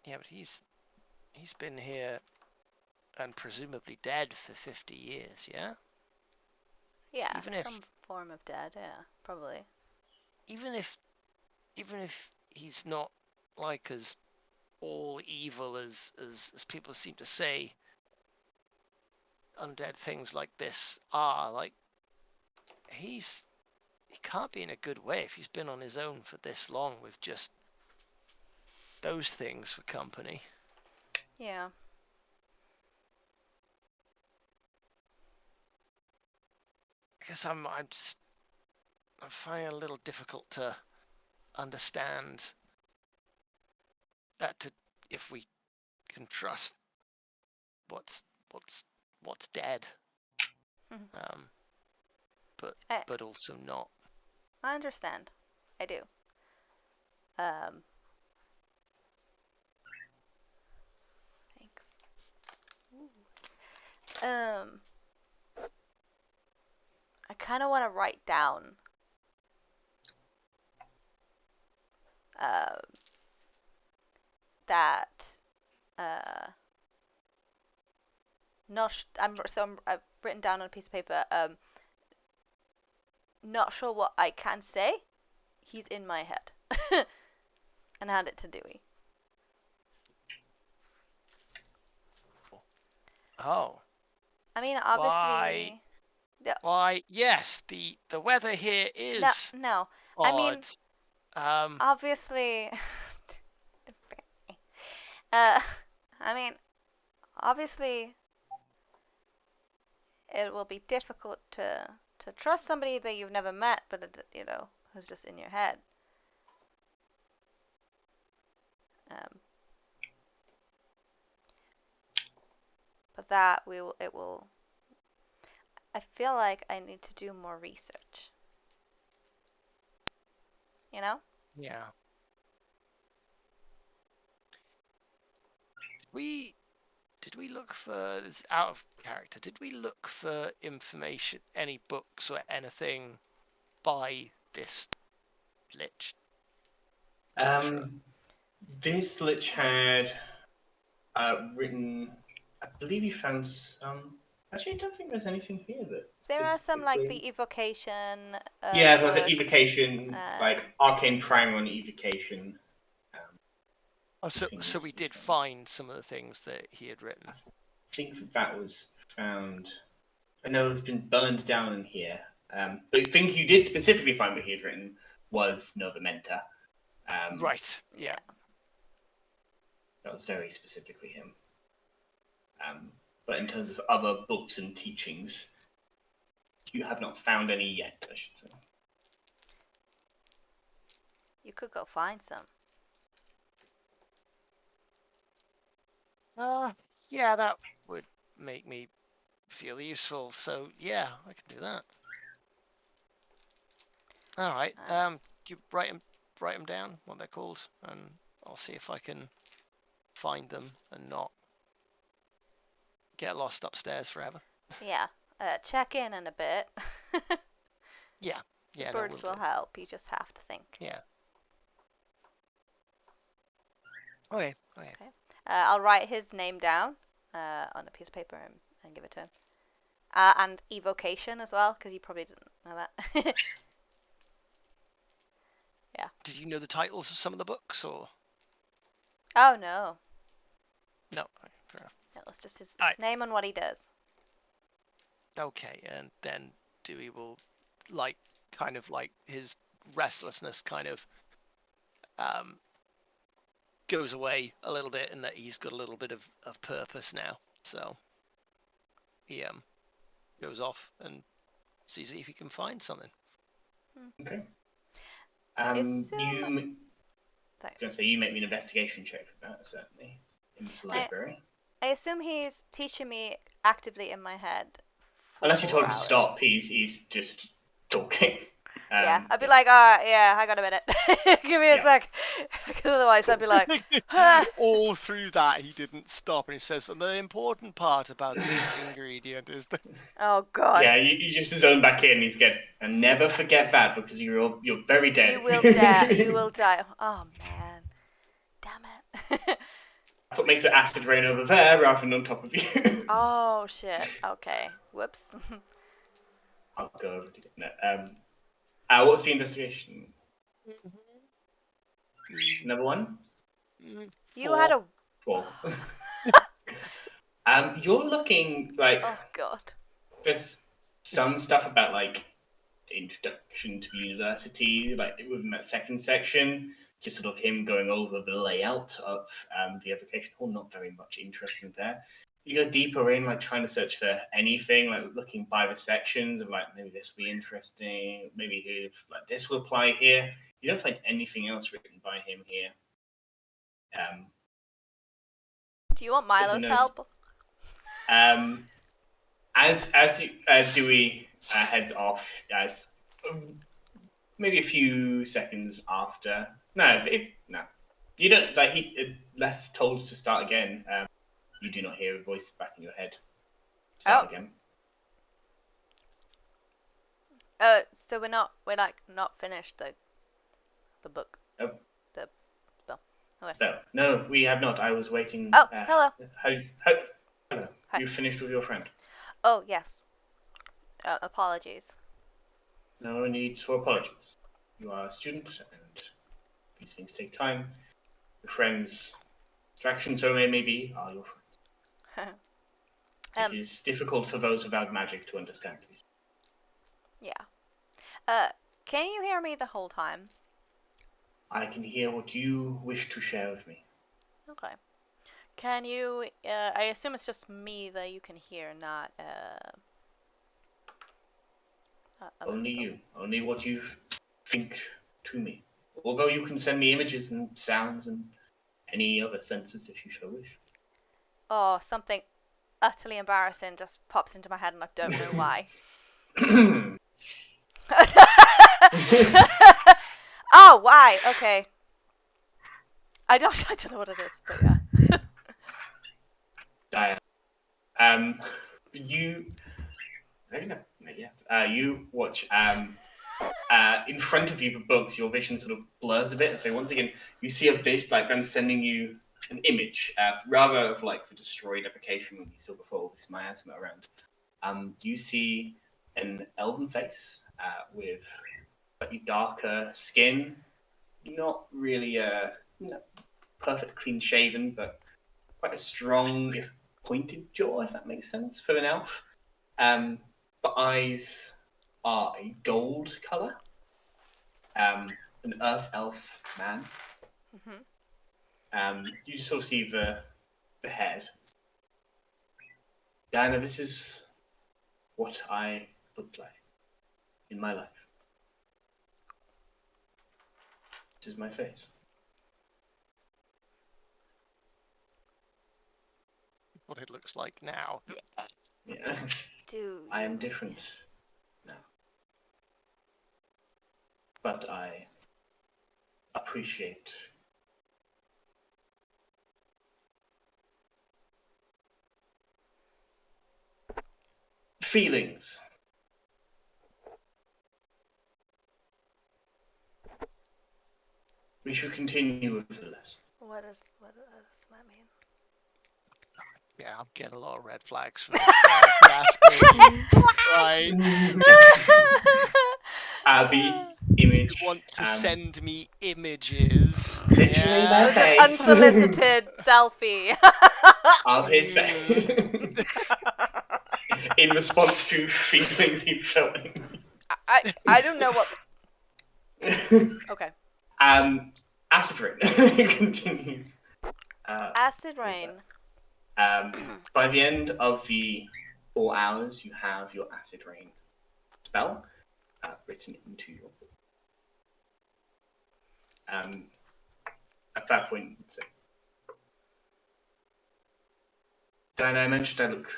Yeah, but he's been here and presumably dead for 50 years, yeah? Yeah, Even if some form of dead, yeah, probably. even if he's not like as all evil as people seem to say undead things like this are, like he can't be in a good way if he's been on his own for this long with just those things for company. Yeah. I guess I'm finding it a little difficult to understand that if we can trust what's dead, but also not. I understand. I do. Thanks. Ooh. I kind of want to write down that I've written down on a piece of paper, not sure what I can say. He's in my head. And hand it to Dewey. Oh. I mean, obviously. Why? Yes, the weather here is no. odd. Obviously. Obviously, it will be difficult to trust somebody that you've never met, but who's just in your head. But that it will. I feel like I need to do more research. You know? Yeah. Did we look for this out of character? Did we look for information, any books or anything by this lich? This lich had written. I believe he found some. Actually, I don't think there's anything here that. There are some like the evocation. The evocation, like arcane primer on evocation. So we did find some of the things that he had written. I think that was found. I know it's been burned down in here. But the thing you did specifically find what he had written was Nova Menta. Right. Yeah. That was very specifically him. But in terms of other books and teachings, you have not found any yet, I should say. You could go find some. Yeah, that would make me feel useful. So yeah, I can do that. All right. You write them down, what they're called, and I'll see if I can find them and not get lost upstairs forever. Yeah. Check in a bit. Yeah. Yeah. Birds No, will help. You just have to think. Yeah. Okay. I'll write his name down on a piece of paper and give it to him. And evocation as well, because you probably didn't know that. Yeah. Did you know the titles of some of the books, or Oh no. no? Fair enough. It was just his Alright. name and what he does. Okay, and then Dewey will, kind of his restlessness kind of goes away a little bit, and that he's got a little bit of purpose now. So he goes off and sees if he can find something. Okay. Is, You. Sorry. I was going to say you make me an investigation check for that, certainly, in this library. I assume he's teaching me actively in my head. Unless you told him to hours. stop, he's just talking. Yeah, I'd be like, yeah, hang on a minute. Give me a sec. Because otherwise I'd be like, all through that he didn't stop, and he says, and the important part about this ingredient is that. oh god. Yeah, you just zone back in. He's good, and never forget that because you're very dead. You will die. You will die. Oh man, damn it. That's what makes it acid rain over there rather than on top of you. Oh shit. Okay. Whoops. I'll go over to no. What's the investigation? Number one? You had a. 4. You're looking like Oh god. there's some stuff about introduction to university, within that second section, just sort of him going over the layout of the evocation hall. Not very much interesting there. You go deeper in, trying to search for anything, looking by the sections of maybe this will be interesting, maybe if this will apply here. You don't find anything else written by him here. Do you want Milo's help? As Dewey heads off, as maybe a few seconds after, no, you don't less told to start again. You do not hear a voice back in your head. Start again. So we're not finished the book. Oh. The spell. Okay. So no, we have not. I was waiting. Oh, hello. Hello. Hi. You finished with your friend? Oh yes. Apologies. No needs for apologies. You are a student, and these things take time. Your friends, distractions, so maybe, are your friends. It is difficult for those without magic to understand these. Yeah. Can you hear me the whole time? I can hear what you wish to share with me. Okay. Can you? I assume it's just me that you can hear, not other Only people. you. Only what you think to me. Although you can send me images and sounds and any other senses if you so wish. Oh, something utterly embarrassing just pops into my head and I don't know why. Oh, why? Okay. I don't know what it is, but yeah. Diane. You. Maybe not. Maybe yeah. You watch. In front of you, the books, your vision sort of blurs a bit. So once again, you see a vision, them sending you an image, rather of the destroyed evocation we saw before with miasma around. You see an elven face with slightly darker skin, not really perfect clean shaven, but quite a strong, if pointed jaw, if that makes sense for an elf. The eyes are a gold color. An earth elf man. Mm-hmm. You just sort of see the head. Diana, this is what I look like in my life. This is my face. What it looks like now. Yeah. Dude. I am different now. but I appreciate feelings. We should continue with the lesson. What does that mean? Yeah, I'm getting a lot of red flags from this guy. If you ask me. Right. The image. You want to send me images. Literally Yeah. that It was an face. unsolicited selfie. Of his face. In response to feelings he felt. I don't know what. Okay. Acid rain continues. Acid rain. By the end of the 4 hours, you have your acid rain spell written into your book. At that point, you'd say, Diana, I mentioned I look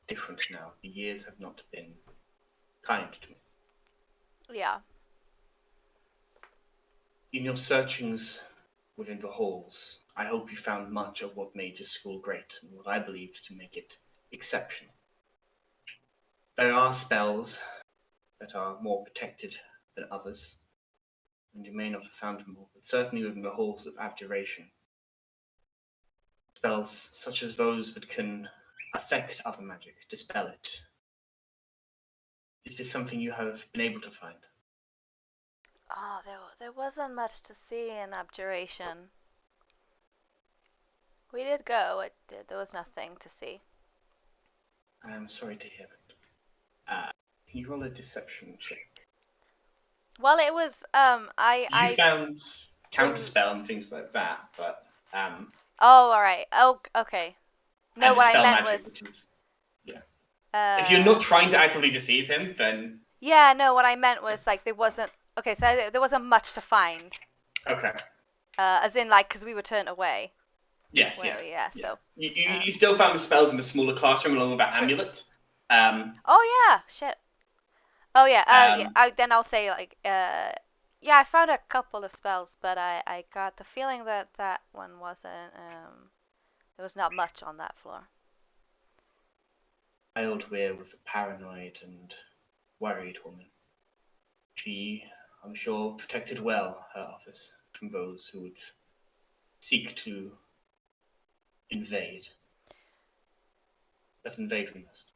different now. The years have not been kind to me. Yeah. In your searchings within the halls, I hope you found much of what made this school great and what I believed to make it exceptional. There are spells that are more protected than others, and you may not have found them all, but certainly within the halls of abjuration. Spells such as those that can affect other magic, dispel it. Is this something you have been able to find? Oh, there wasn't much to see in abjuration. We did go. There was nothing to see. I am sorry to hear it. Can you roll a deception check? Well, it was You found counterspell and things like that, but Oh, all right. Oh, okay. No, and what I dispel meant magic, was. which is if you're not trying to actively deceive him, then Yeah, no, what I meant was like there wasn't. Okay, so there wasn't much to find. okay. As in like because we were turned away. Yes, Yeah. So. You still found the spells in the smaller classroom along with that True. amulet. Oh yeah, shit. Oh yeah, then I'll say like, yeah, I found a couple of spells, but I got the feeling that one wasn't, there was not much on that floor. My old Weir was a paranoid and worried woman. She, I'm sure, protected well her office from those who would seek to invade. But invade we must.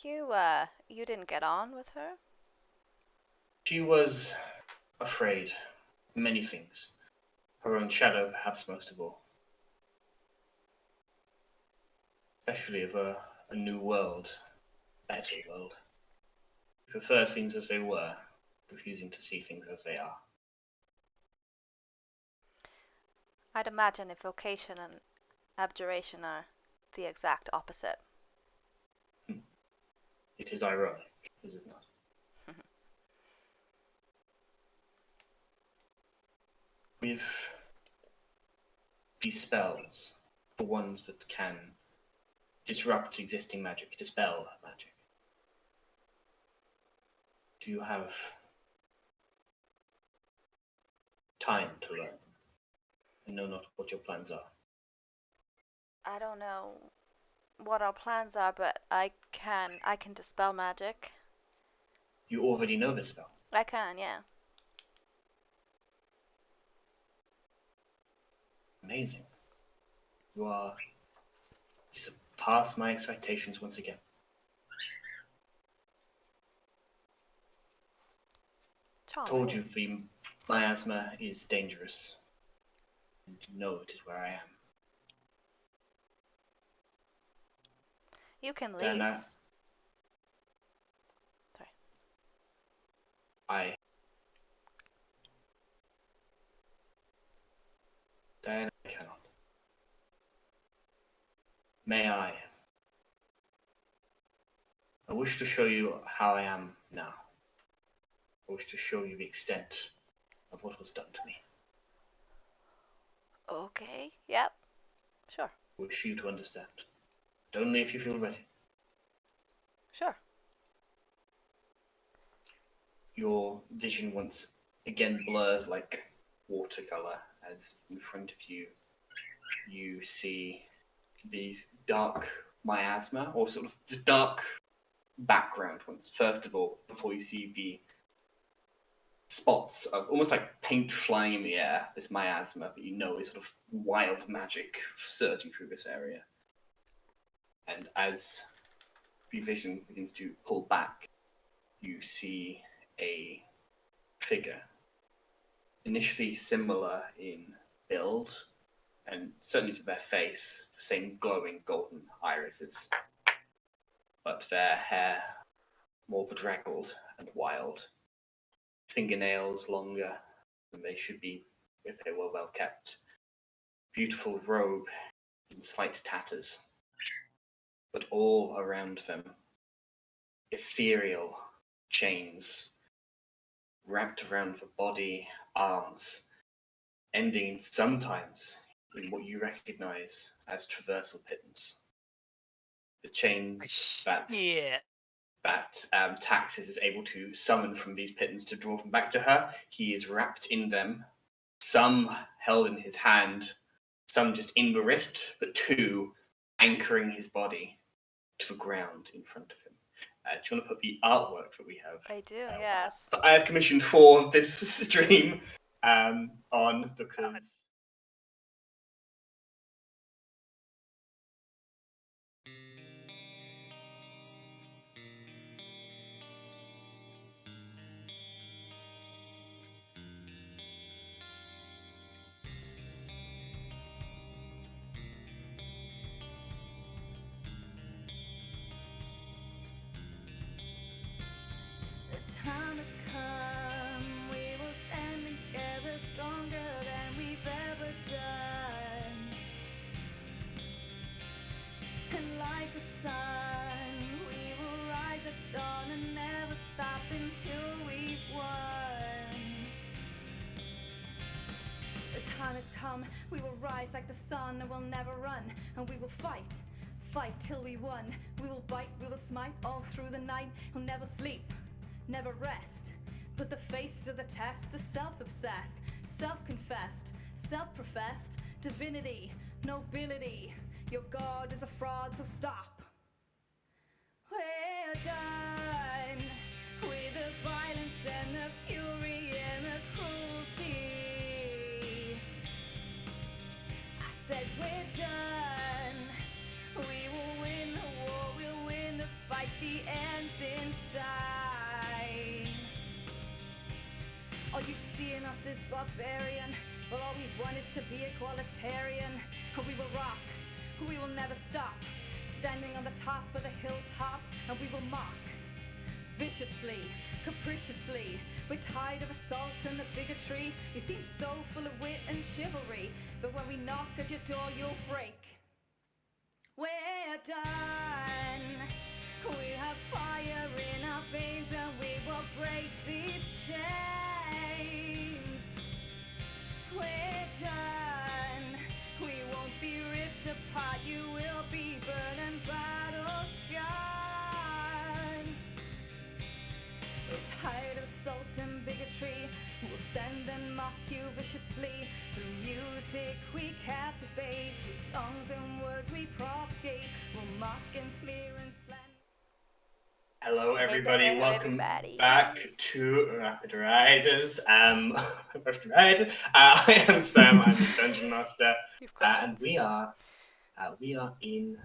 You didn't get on with her? She was afraid of many things. Her own shadow, perhaps most of all. Especially of a new world, a better world. She preferred things as they were, refusing to see things as they are. I'd imagine evocation and abjuration are the exact opposite. It is ironic, is it not? With these spells, the ones that can disrupt existing magic, dispel magic, do you have time to learn? I know not what your plans are. I don't know what our plans are, but I can dispel magic. You already know this spell. I can, yeah. Amazing. You surpassed my expectations once again. I told you the miasma is dangerous. And you know it is where I am. You can leave. Diana, Sorry. Diana, I cannot. May I? I wish to show you how I am now. I wish to show you the extent of what was done to me. Okay, yep. Sure. I wish you to understand. But only if you feel ready. Sure. your vision once again blurs like watercolor as in front of you you see these dark miasma, or sort of the dark background once. First of all, before you see the spots of almost like paint flying in the air, this miasma that you know is sort of wild magic surging through this area. And as your vision begins to pull back, you see a figure, initially similar in build, and certainly to their face, the same glowing golden irises, but their hair more bedraggled and wild, fingernails longer than they should be if they were well kept, beautiful robe in slight tatters, but all around them, ethereal chains wrapped around the body, arms, ending sometimes in what you recognize as traversal pittons. The chains that Taxis is able to summon from these pittons to draw them back to her, he is wrapped in them, some held in his hand, some just in the wrist, but two anchoring his body to the ground in front of him. Do you want to put the artwork that we have? I do, yes. That I have commissioned for this stream on, because... Time has come, we will stand together stronger than we've ever done. And like the sun, we will rise at dawn and never stop until we've won. The time has come, we will rise like the sun and we'll never run. And we will fight till we won. We will bite, we will smite all through the night. We'll never sleep, never rest. Put the faith to the test, the self-obsessed, self-confessed, self-professed, divinity, nobility. Your God is a fraud, so stop. We're done with the violence and the fury and the cruelty. I said we're done. We will win the war, we'll win the fight, the end's inside. All you see in us is barbarian, but all we want is to be equalitarian. We will rock, we will never stop, standing on the top of the hilltop, and we will mock viciously, capriciously. We're tired of assault and the bigotry. You seem so full of wit and chivalry, but when we knock at your door, you'll break. We're done. We have fire in our veins and we will break these chains. We're done. We won't be ripped apart. You will be burned and battle scarred. We're tired of assault and bigotry. We'll stand and mock you viciously. Through music we captivate. Through songs and words we propagate. We'll mock and smear and slander. Hello, everybody. Welcome back to Rapid Riders. Rapid Ride. I am Sam. I'm the Dungeon Master, and we are in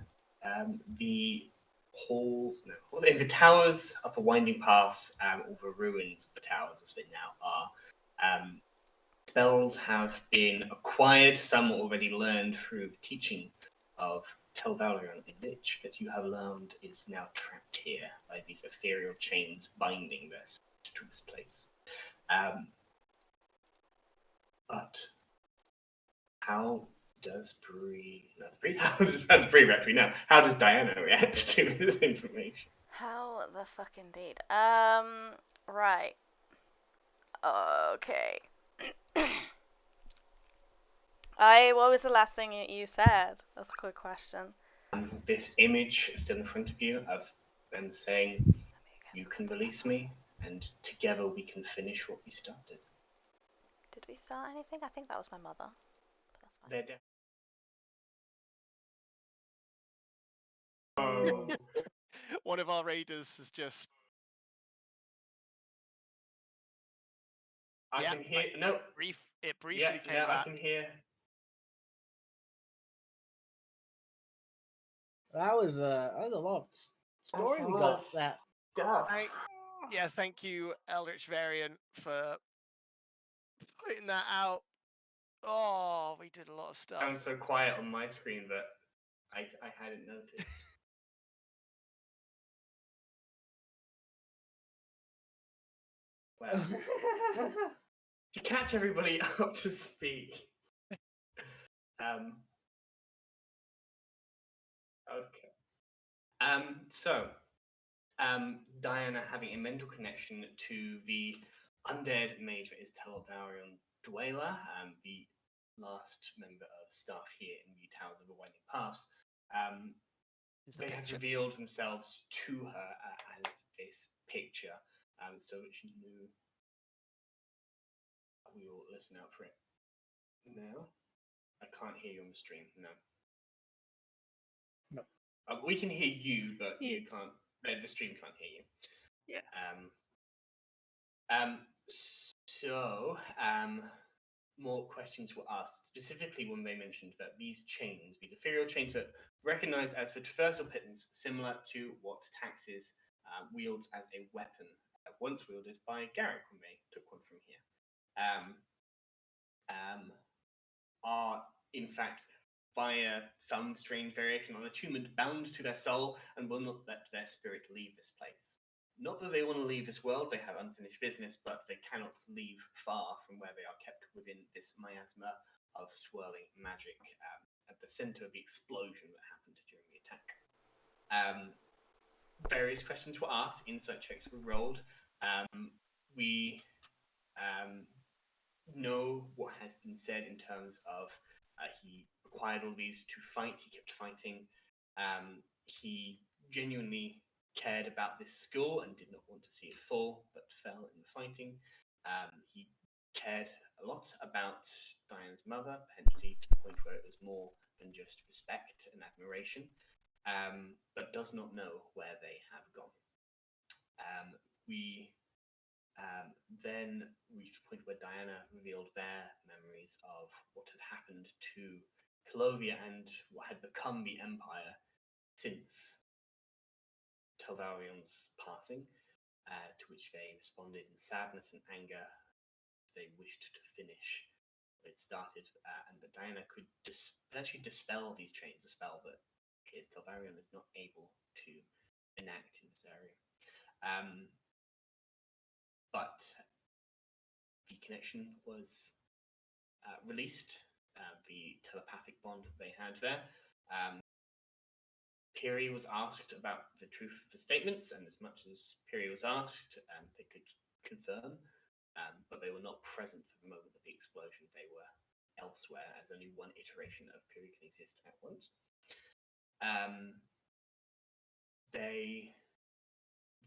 the halls, in the towers of the winding paths, or the ruins of the towers, as they now are. Spells have been acquired. Some already learned through the teaching of Telvalrion, in which that you have learned is now trapped here by these ethereal chains binding this to this place. But how does how does Bree know? How does Diana react to this information? How the fuck indeed. Right. Okay. What was the last thing you said? That's a quick question. This image still in front of you of them saying, "You can release me, and together we can finish what we started. Did we start anything? I think that was my mother. But that's fine. They're Oh, One of our raiders has just. I Yeah, can hear. No, It briefly yeah, came yeah, back. I can hear. That was a lot of story we got that. Stuff. Thank you, Eldritch Variant, for putting that out. Oh, we did a lot of stuff. Sounds so quiet on my screen that I hadn't noticed. Well, to catch everybody up to speed. Okay. Diana having a mental connection to the undead mage that is Teldarion Dweller, the last member of staff here in the Towers of the Winding Paths. They have revealed themselves to her as this picture, so that she knew. We will listen out for it. No, I can't hear you on the stream. No. No. We can hear you, but you can't. The stream can't hear you. Yeah. More questions were asked, specifically when they mentioned that these chains, these ethereal chains, are recognized as the traversal pittons, similar to what Taxes wields as a weapon, once wielded by Garrick when they took one from here, are in fact, via some strange variation on attunement, bound to their soul and will not let their spirit leave this place. Not that they want to leave this world, they have unfinished business, but they cannot leave far from where they are kept within this miasma of swirling magic at the center of the explosion that happened during the attack. Various questions were asked, insight checks were rolled. We know what has been said in terms of he acquired all these to fight, he kept fighting. He genuinely cared about this school and did not want to see it fall, but fell in the fighting. He cared a lot about Diana's mother, potentially to the point where it was more than just respect and admiration, but does not know where they have gone. We then reached a point where Diana revealed their memories of what had happened to Calovia and what had become the Empire since Telvarion's passing, to which they responded in sadness and anger. They wished to finish what it started, but Diana could potentially dispel these chains, a spell that Telvarion is not able to enact in this area. But the connection was released, the telepathic bond they had there. Piri was asked about the truth of the statements, and as much as Piri was asked, they could confirm, but they were not present for the moment of the explosion. They were elsewhere, as only one iteration of Piri can exist at once. They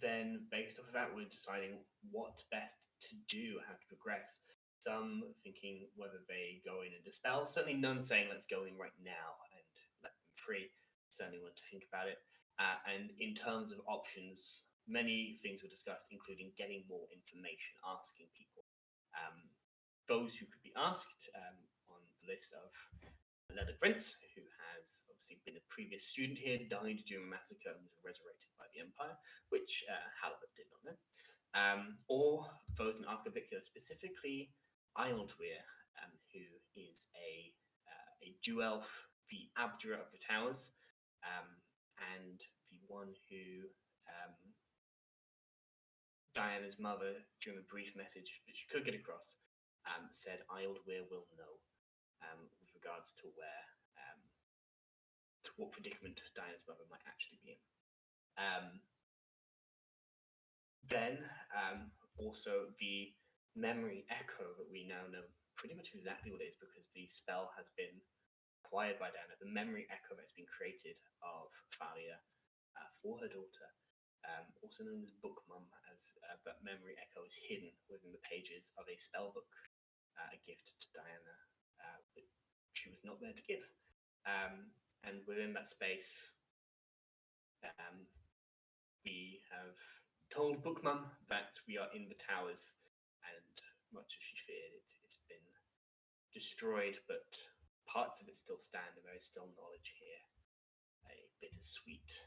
then, based off of that, were deciding what best to do, how to progress. Some thinking whether they go in and dispel. Certainly none saying let's go in right now and let them free. Certainly want to think about it. And in terms of options, many things were discussed, including getting more information, asking people. Those who could be asked on the list of Leonard Prince, who has obviously been a previous student here, died during a massacre and was resurrected by the Empire, which Halibut did not know. Or those in Archavicular, specifically Eildweir, who is a Jew-elf, the Abjurer of the Towers, and the one who Diana's mother, during a brief message that she could get across, said Eildweir will know. With regards to where, to what predicament Diana's mother might actually be in. Then, also the memory echo that we now know pretty much exactly what it is because the spell has been acquired by Diana. The memory echo that's been created of Thalia for her daughter also known as Bookmum, as but memory echo is hidden within the pages of a spellbook, a gift to Diana, which she was not there to give. And within that space, we have told Bookmum that we are in the towers, and much as she feared, it's been destroyed, but parts of it still stand, and there is still knowledge here. A bittersweet.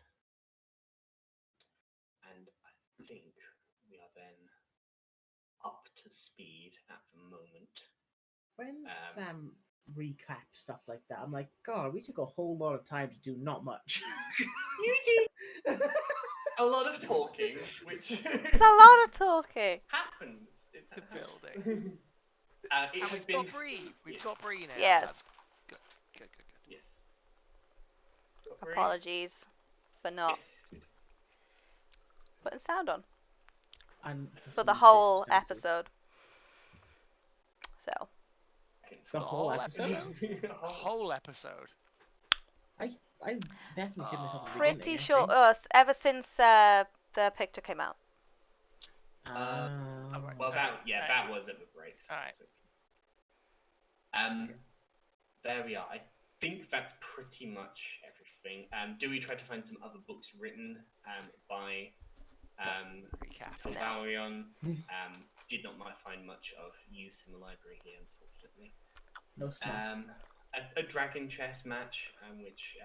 And I think we are then up to speed at the moment. When Sam recaps stuff like that, I'm like, God, we took a whole lot of time to do not much. You did a lot of talking, which It's a lot of talking. happens. The building. It has We've been got Bree. We've got Bree now. Yes. That's good. Yes. Apologies for not Yes. putting sound on Unforeseen for the whole circumstances. episode. So The whole episode? A whole episode. I definitely did myself at the pretty beginning, I sure think. ever since the picture came out. Alright. Well, that was at the break. So Alright. There we are. I think that's pretty much everything. Do we try to find some other books written by Recap. Phillbeard? Did not find much of use in the library here, unfortunately. No smart. A dragon chess match, which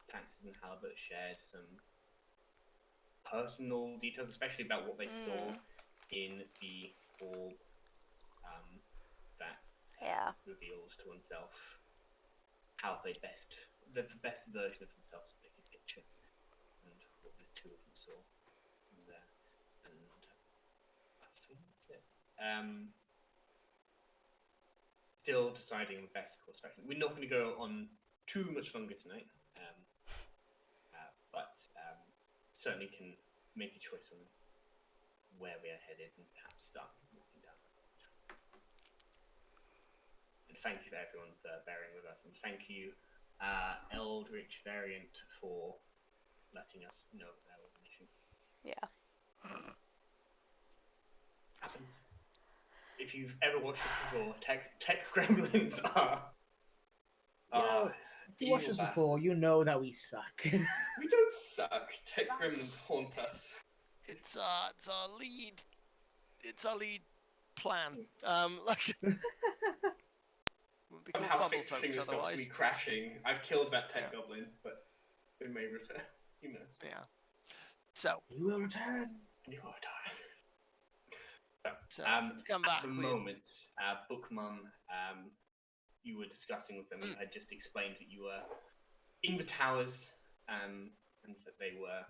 Taxes and Halibut shared some personal details, especially about what they saw in the orb that revealed to oneself how the best version of themselves would make a picture, and what the two of them saw in there. And I think that's it. Still deciding the best course of action. We're not going to go on too much longer tonight, but certainly can make a choice on where we are headed and perhaps start walking down. And thank you to everyone for bearing with us, and thank you, Eldritch Variant, for letting us know there was an issue. Yeah. Happens. If you've ever watched this before, tech gremlins are. If you watched this before, you know that we suck. We don't suck. Tech gremlins haunt us. It's our lead plan. We'll become Somehow Fumble Fitzchum folks stops me otherwise. crashing. I've killed that tech goblin, but they may return. Who knows? Yeah. So You will return. You will die. come back. At the moment, Bookmum, you were discussing with them. You had just explained that you were in the towers, and that they were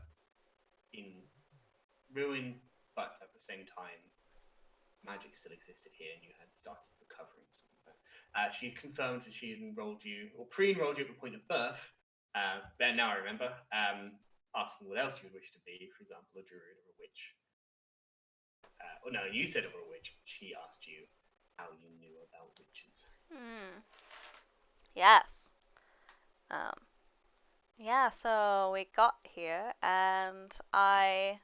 in ruin, but at the same time, magic still existed here, and you had started recovering some of that. She confirmed that she had enrolled you, or pre-enrolled you at the point of birth. Then now I remember, asking what else you would wish to be, for example, a druid or a witch. No, you said it were a witch. She asked you how you knew about witches. Yes. Yeah, so we got here and I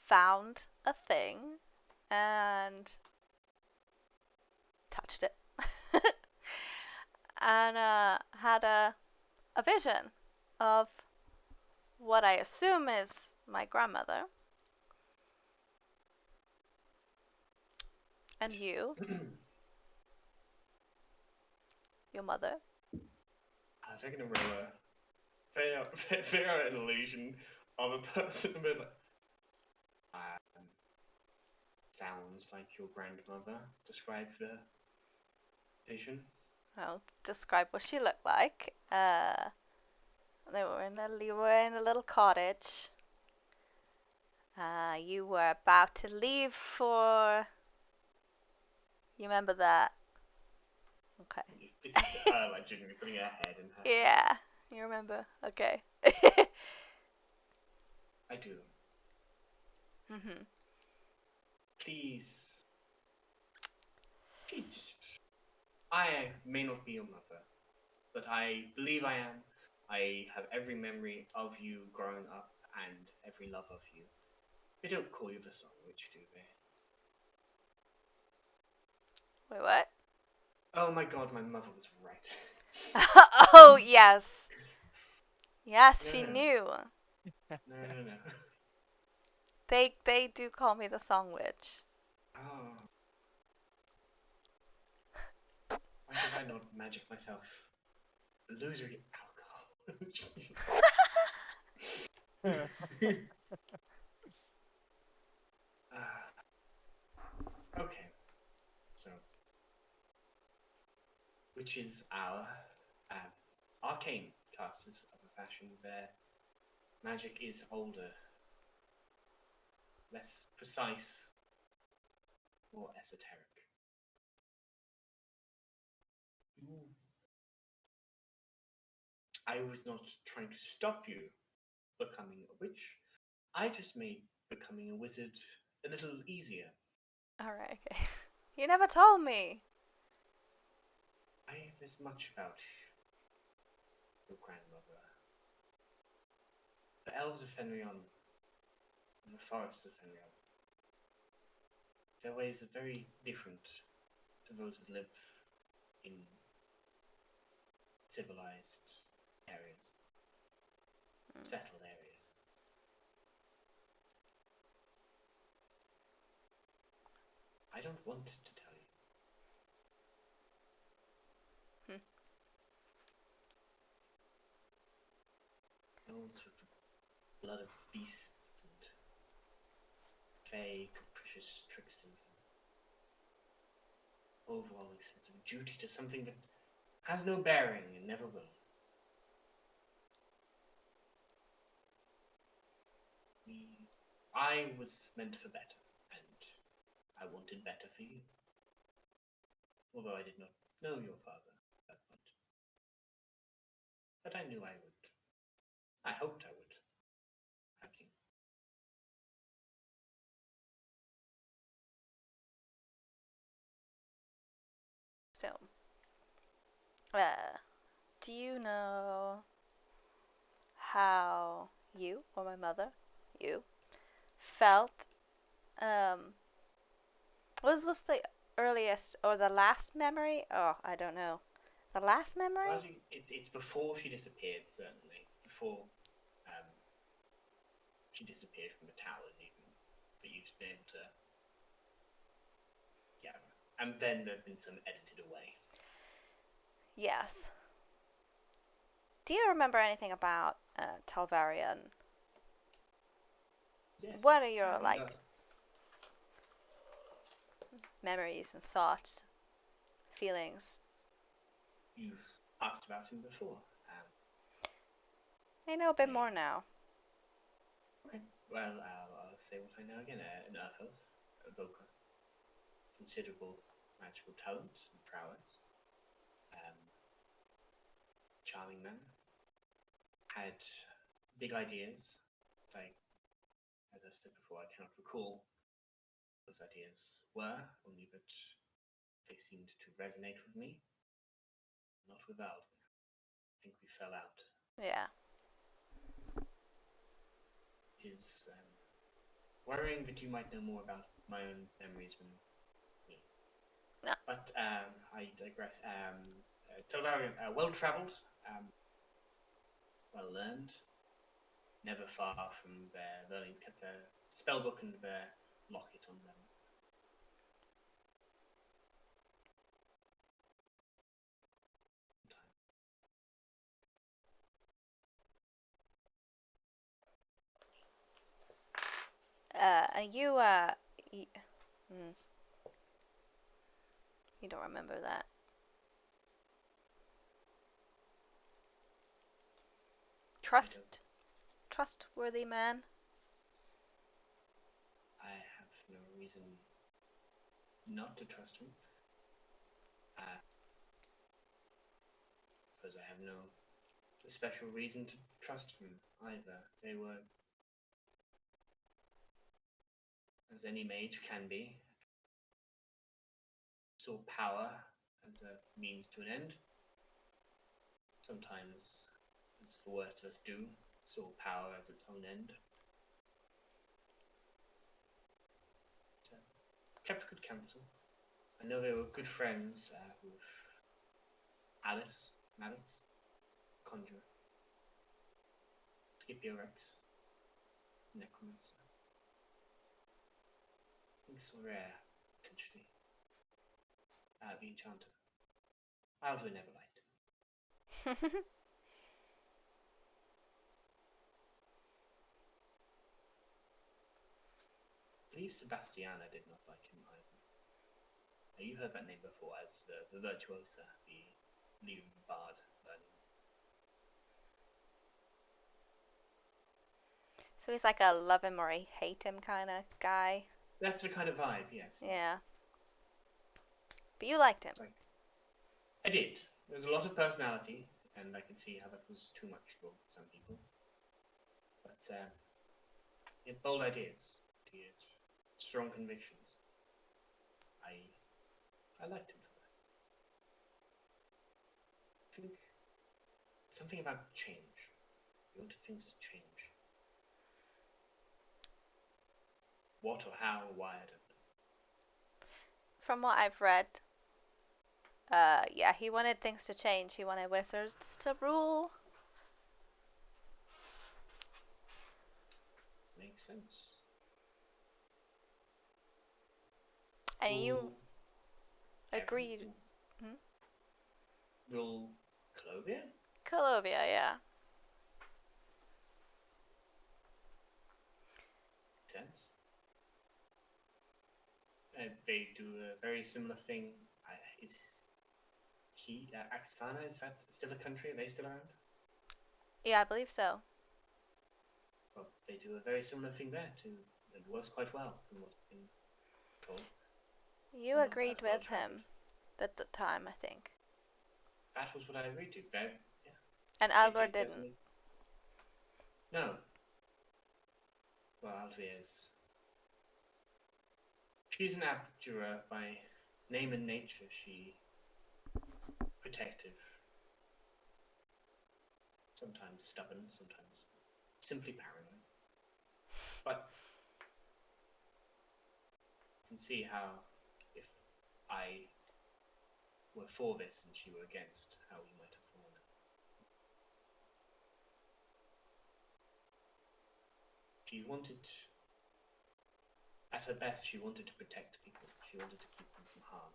found a thing and touched it. And had a vision of what I assume is my grandmother. And you. Your mother. I think I'm gonna roll figure out an illusion of a person a bit like, sounds like your grandmother. Describe the vision. Well, describe what she looked like. You were in a little cottage. You were about to leave for. You remember that? Okay. This is like genuinely putting her head in her. Yeah, you remember. Okay. I do. Please just. I may not be your mother, but I believe I am. I have every memory of you growing up and every love of you. They don't call you the Song Witch, do they? Wait, what? Oh my god, my mother was right. Oh, yes. Yes, she No. knew. No. They do call me the Song Witch. Oh. Why did I not magic myself? Illusory alcohol. Okay. So, witches are arcane casters of a fashion. Their magic is older, less precise, more esoteric. I was not trying to stop you becoming a witch. I just made becoming a wizard a little easier. Alright, okay. You never told me. There's much about your grandmother. The elves of Fenrion and the forests of Fenrion. Their ways are very different to those who live in civilized areas, settled areas. I don't want to tell you. Elves with the blood of beasts and fey, capricious tricksters. Overall sense of duty to something that has no bearing and never will. I was meant for better, and I wanted better for you. Although I did not know your father at that point. But I knew I would. I hoped I would. Have you? So, do you know how you, or my mother, you, felt, was the earliest, or the last memory? Oh, I don't know. The last memory? Well, it's before she disappeared, certainly. It's before she disappeared from the towers, even. For you to be able to gather. And then there have been some edited away. Yes. Do you remember anything about Talvarian? Yes. What are your, memories and thoughts, feelings? You've asked about him before. I know a bit more now. Okay. Well, I'll say what I know again. An Earth Elf, a Voker. Considerable magical talent and prowess. Charming man. Had big ideas. As I said before, I cannot recall those ideas were, only that they seemed to resonate with me. Not with Val. I think we fell out. Yeah. It is worrying that you might know more about my own memories than me. No. But I digress. Talvarian, well-travelled, well-learned, never far from their learnings, kept their spellbook and their locket on them. And you, you don't remember that. Trustworthy man? I have no reason not to trust him. Because I have no special reason to trust him either. They were, as any mage can be, saw power as a means to an end. Sometimes as the worst of us do, saw power as its own end. But, kept good counsel. I know they were good friends with Alice, Conjurer, Scipio Rex, Necromancer. Things so rare, potentially. The Enchanter. Alduin never liked him. I believe Sebastiana did not like him either. Now, you heard that name before as the virtuosa, the leading bard. So he's like a love him or hate him kind of guy. That's the kind of vibe, yes. Yeah. But you liked him. I did. There was a lot of personality, and I can see how that was too much for some people. But he had bold ideas. He had strong convictions. I liked him for that. I think something about change. He wanted things to change. What or how or why, I don't know. From what I've read, yeah, he wanted things to change. He wanted wizards to rule. Makes sense. And you agreed. Rule Cologneon? Colovia, yeah. Makes sense. They do a very similar thing. Is Axfana, is that still a country? Are they still around? Yeah, I believe so. Well, they do a very similar thing there too. It works quite well from what's been told. You agreed with him at the time, I think. That was what I agreed to. Yeah. And Albert didn't. No. Well, Alduin is. She's an abjurer by name and nature. She protective. Sometimes stubborn, sometimes simply paranoid. But I can see how, if I were for this and she were against, how we might have fallen. She wanted, at her best, she wanted to protect people. She wanted to keep them from harm.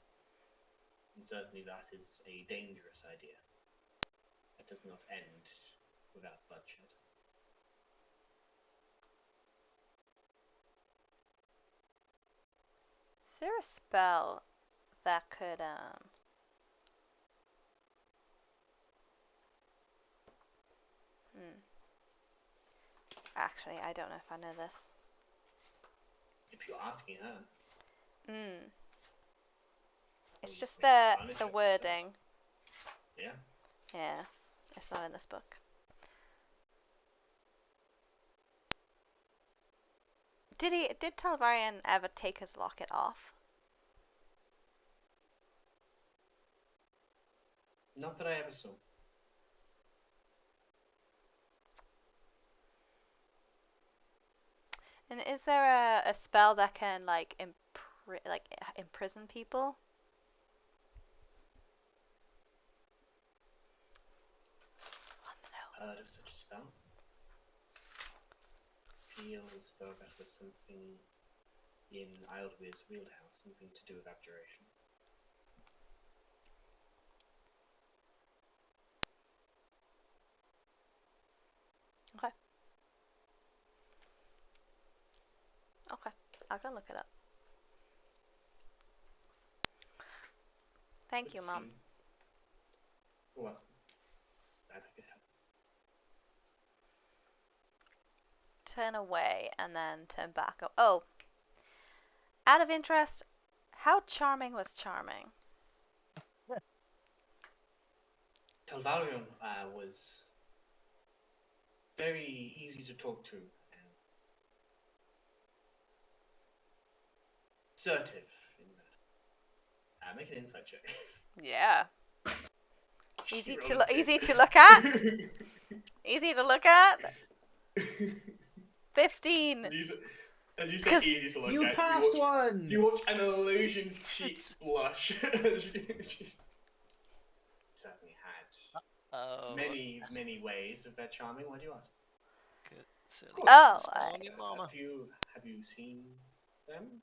And certainly that is a dangerous idea. It does not end without bloodshed. Is there a spell that could, Actually, I don't know if I know this. If you're asking her. It's just the wording. Yeah. Yeah, it's not in this book. Did Talvarian ever take his locket off? Not that I ever saw. And is there a spell that can like imprison people? Heard of such a spell? Feels though that was something in Ildweir's wheelhouse, something to do with abjuration. Okay. Okay, I'll go look it up. Thank you, Mom. You're welcome. Glad I could help. Turn away and then turn back. Oh, out of interest, how charming was Charming? Talvarion was very easy to talk to and assertive in that. Make an insight check. Yeah. Easy to look at. Easy to look at. 15. As you say, 'Cause easy to look You at. passed one! You watch an illusion's cheeks blush. She certainly had Oh, many, yes. many ways of their charming. Why do you ask? Good. So Of course. Oh, small on your mama. Have you seen them?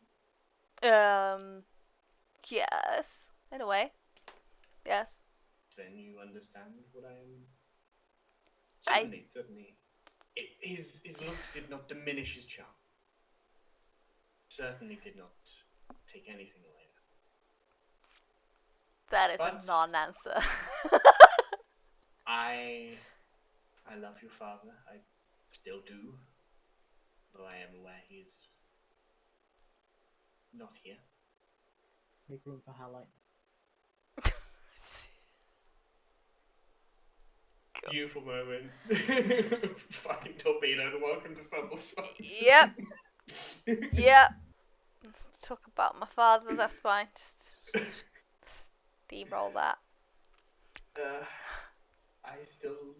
Yes. In a way. Yes. Then you understand what I am. I- Certainly. His looks did not diminish his charm. Certainly did not take anything away. That is But- a non-answer. I love your father. I still do. Though I am aware he is not here. Make room for highlight. Beautiful moment. Fucking torpedo. Welcome to Fumble Shots. Yep. Yep. Let's talk about my father, that's fine. Just steamroll that. I still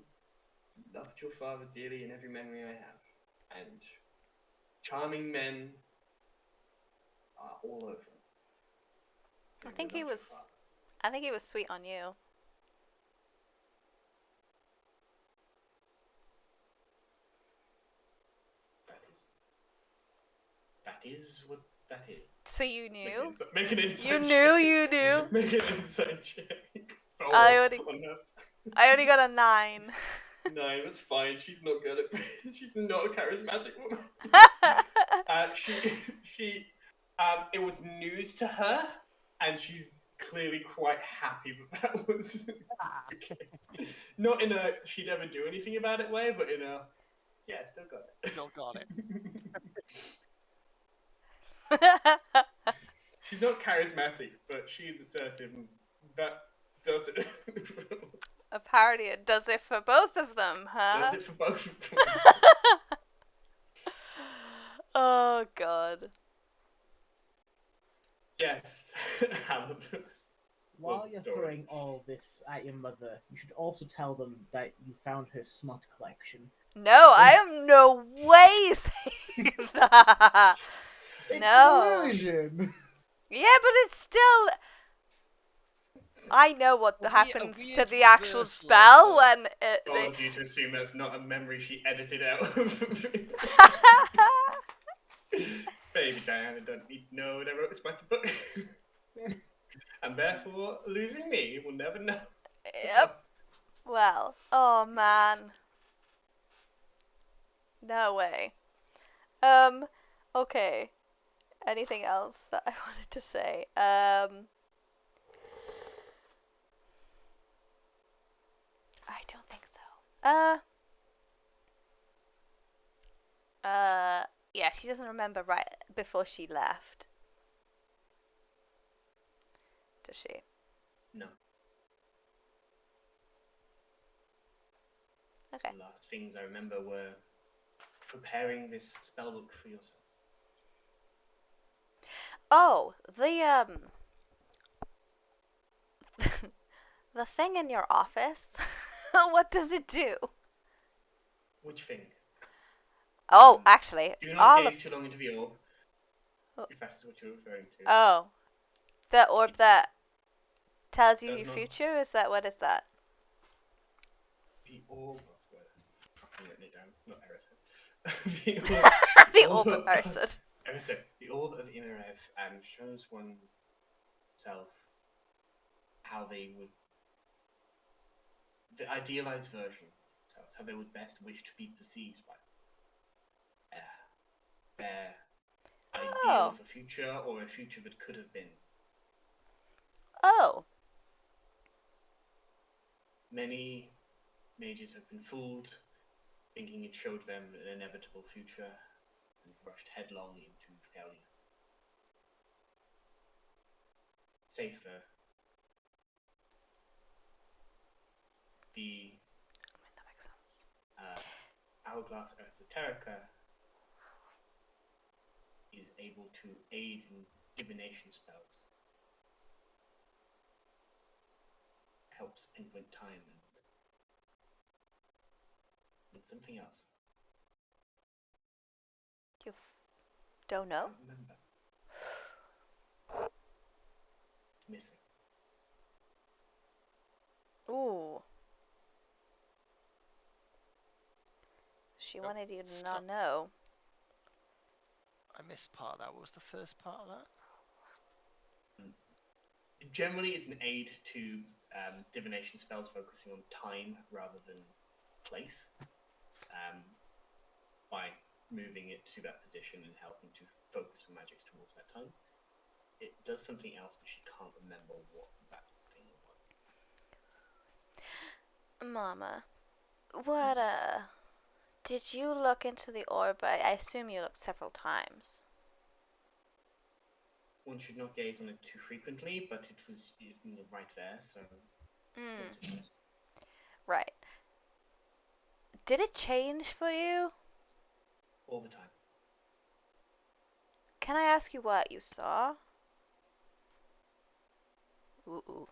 loved your father dearly in every memory I have. And charming men are all over. I think he Without your was- father. I think he was sweet on you. That is what that is. So you knew? Make an insight You check. knew, you knew. Make an insight check. I only- on her. I only got a 9. No, that's fine. She's not good at. She's not a charismatic woman. She, it was news to her, and she's clearly quite happy that was the case. Not in a she'd ever do anything about it way, but in a yeah, still got it. Still got it. She's not charismatic, but she's assertive, and that does it. Apparently it does it for both of them, huh? Does it for both of them. Oh god. Yes. While Well, you're Dory. throwing all this at your mother, you should also tell them that you found her smut collection. No, I am no way saying that. It's No. an illusion! Yeah, but it's still. I know what happens to weird the actual reversal spell of, when All of you to assume that's not a memory she edited out of it. Baby Diana don't need to know that I wrote a smutty book. And therefore, losing me will never know. Yep. Well, oh man. No way. Okay. Anything else that I wanted to say? I don't think so. Yeah, she doesn't remember right before she left. Does she? No. Okay. The last things I remember were preparing this spellbook for yourself. Oh, the the thing in your office. What does it do? Which thing? Oh, actually, Do not all gaze of too long into the orb. Oh. If that's what you're referring to. oh, the orb It's- that tells you does your not- future. Is that what is that? The orb. I'm writing it down. It's not heresy. The orb. The orb of Ursid. Heresy. The orb of Imerev shows oneself how they would. The idealized version of themselves, how they would best wish to be perceived by their ideal Oh. of a future or a future that could have been. Oh. Many mages have been fooled, thinking it showed them an inevitable future, and rushed headlong into failure. Safer. The That makes sense. Hourglass Esoterica is able to aid in divination spells. Helps pinpoint time and and something else. You don't I know? can't remember. It's missing. Ooh. She wanted you to not know. I missed part of that. What was the first part of that? It generally is an aid to divination spells focusing on time rather than place. By moving it to that position and helping to focus her magics towards that time. It does something else, but she can't remember what that thing was. Mama, what, did you look into the orb? I assume you looked several times. One should not gaze on it too frequently, but it was right there, so... Right. Did it change for you? All the time. Can I ask you what you saw? Ooh.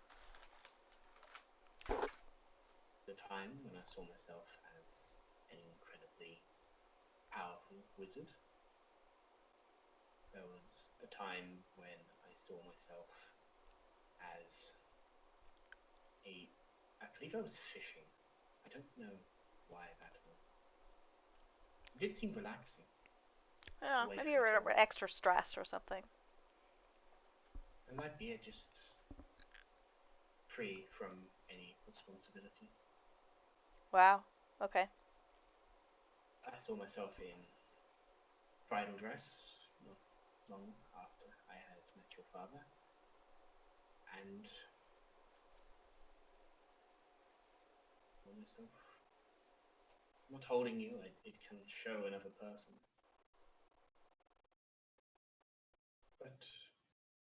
The time when I saw myself as an incredibly powerful wizard. There was a time when I saw myself as I believe I was fishing. I don't know why that was. It did seem relaxing. Yeah, maybe you were extra stressed or something. That might be it, just free from any responsibilities. Wow. Okay. I saw myself in bridal dress not long after I had met your father. And I saw myself not holding you. It can show another person. But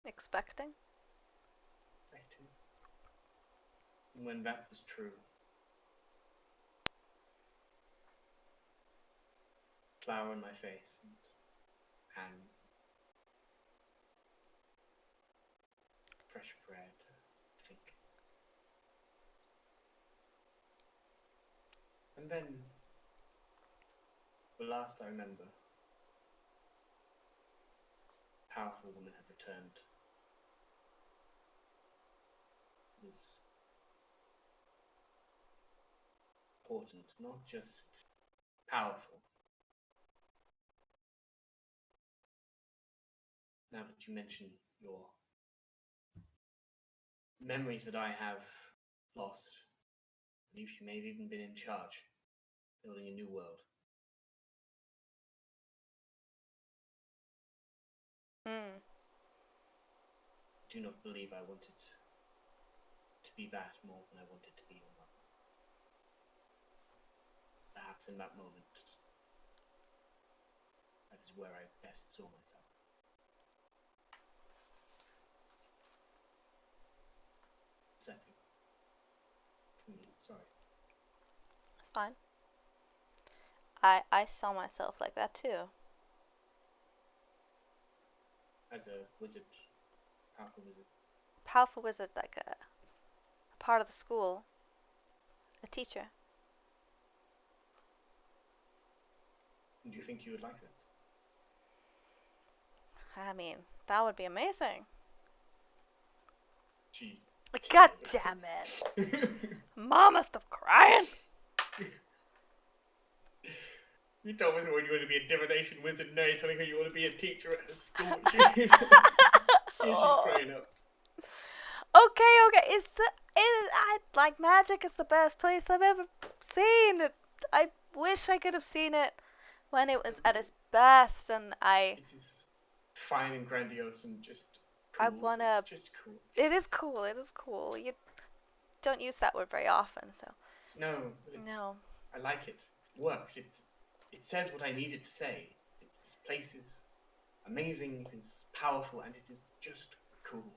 Expecting? When that was true, flour on my face and hands, fresh bread, I think. And then, the last I remember, a powerful woman had returned. It was important, not just powerful. Now that you mention your memories that I have lost, I believe she may have even been in charge, building a new world. I do not believe I wanted to be that more than I wanted to be your mother. Perhaps in that moment, that is where I best saw myself. Setting. For me, sorry. It's fine. I saw myself like that too. As a wizard, powerful wizard. Powerful wizard, like a part of the school. A teacher. Do you think you would like that? I mean, that would be amazing. Jeez. God damn it. Mama, stop crying. You told us when you want to be a divination wizard, now you're telling her you want to be a teacher at a school. She's crying up. Okay. Like magic is the best place I've ever seen. I wish I could have seen it when it was at its best, and It is fine and grandiose and just cool. It's just cool. It is cool. It is cool. You don't use that word very often, so. No. I like it. It works. It says what I needed to say. This place is amazing. It is powerful, and it is just cool.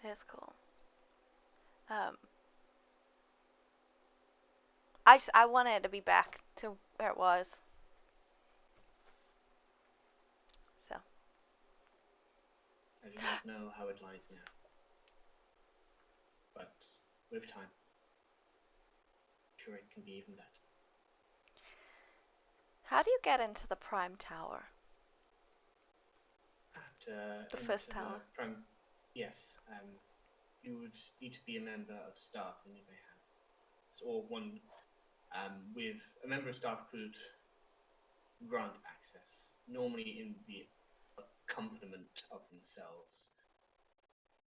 It is cool. I wanted to be back to where it was. So. I do not know how it lies now. But with time. I'm sure it can be even better. How do you get into the Prime Tower? The Into first tower. Yes. You would need to be a member of staff, and you may have, or one with a member of staff could grant access, normally in the accompaniment of themselves.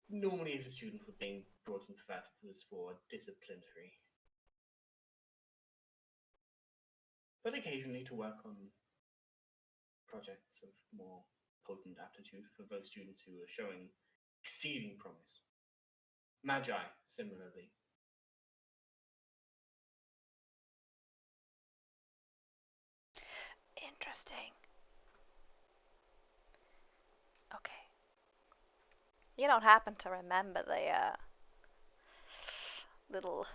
Normally, if a student were being brought into that, it was for disciplinary, but occasionally to work on projects of more potent aptitude for those students who are showing exceeding promise. Magi, similarly. Interesting. Okay. You don't happen to remember the little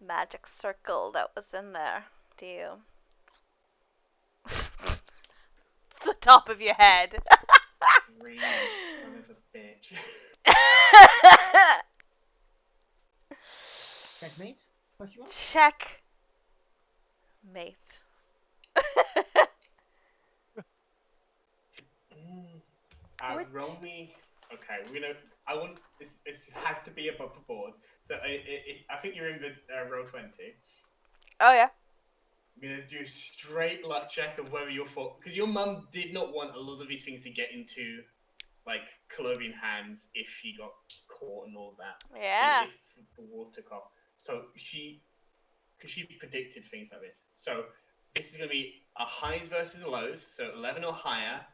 magic circle that was in there, do you? It's the top of your head. Green son of a bitch. Checkmate? Question mark? Check. Mate. Roll me. Okay, we're gonna. I want this. This has to be above the board. So I think you're in the roll 20. Oh yeah. I'm gonna do a straight luck check of whether you're for, because your mum did not want a lot of these things to get into like Cologneon hands if she got caught and all that. Yeah. If the water cop. So because she predicted things like this. So this is gonna be a highs versus lows. So 11 or higher.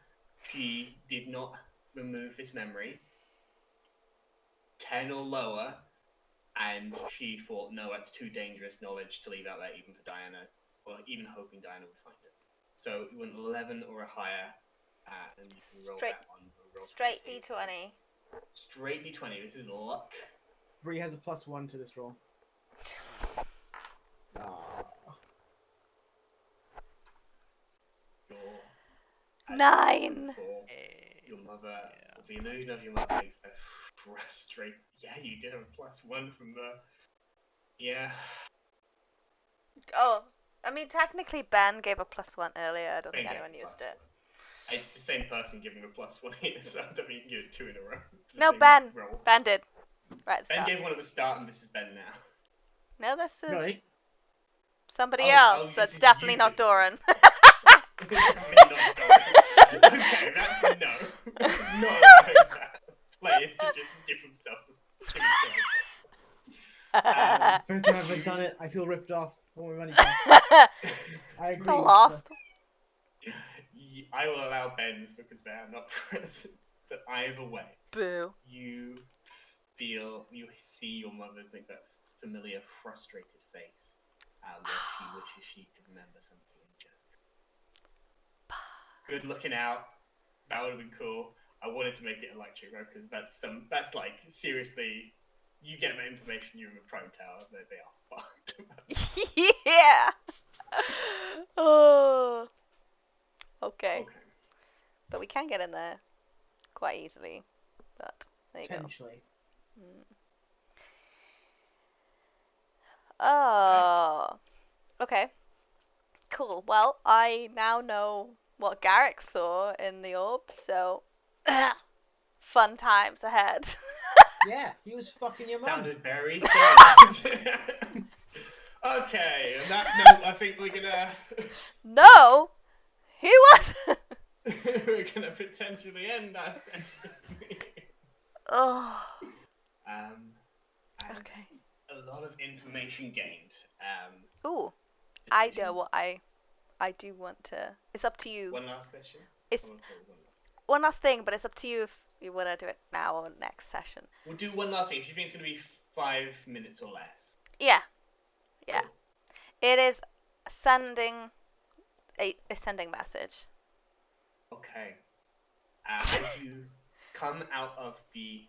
She did not remove this memory. 10 or lower, and she thought, no, that's too dangerous knowledge to leave out there even for Diana, or even hoping Diana would find it. So you want 11 or a higher, and you can roll that on the roll. Straight D20. Straight D20. This is luck. Bree has a +1 to this roll. Your 9. Your mother, the illusion of your mother makes a frustrated. Yeah, you did have a +1 from the. Yeah. Oh, I mean, technically Ben gave a +1 earlier. I don't think Ben anyone gave a used it. +1. It's the same person giving a +1 here, so I don't mean you can give it 2 in a row. No, Ben. Roll. Ben did. Right at the Ben start. gave one at the start, and this is Ben now. No, this is Right. somebody Oh, else. this That's is definitely you not then. Doran. Definitely not Doran. Okay, that's a no. Not allowing that. Players to just give themselves to each other. First time I've ever done it, I feel ripped off. I want my money back. I agree. A loss. I will allow Ben's because they are not present. But either way, Boo. you see your mother make that familiar, frustrated face where she wishes she could remember something and just. Good looking out. That would have been cool. I wanted to make it electric because that's like seriously. You get that information, you're in the Prime Tower, they are fucked. Yeah. Oh. Okay. But we can get in there quite easily. But there you Potentially. go. Oh. Okay. Cool. Well, I now know what Garrick saw in the orb, so fun times ahead. Yeah, he was fucking your mum. Sounded very sad. Okay, on that note, I think we're gonna. No, he wasn't. We're gonna potentially end our session. Oh. Okay. A lot of information gained. Ooh, I know what I do want to. It's up to you. One last question. It's one last thing, but it's up to you if you want to do it now or next session. We'll do one last thing. If you think it's gonna be 5 minutes or less. Yeah. Yeah. Cool. It is sending a sending message. Okay. As you come out of the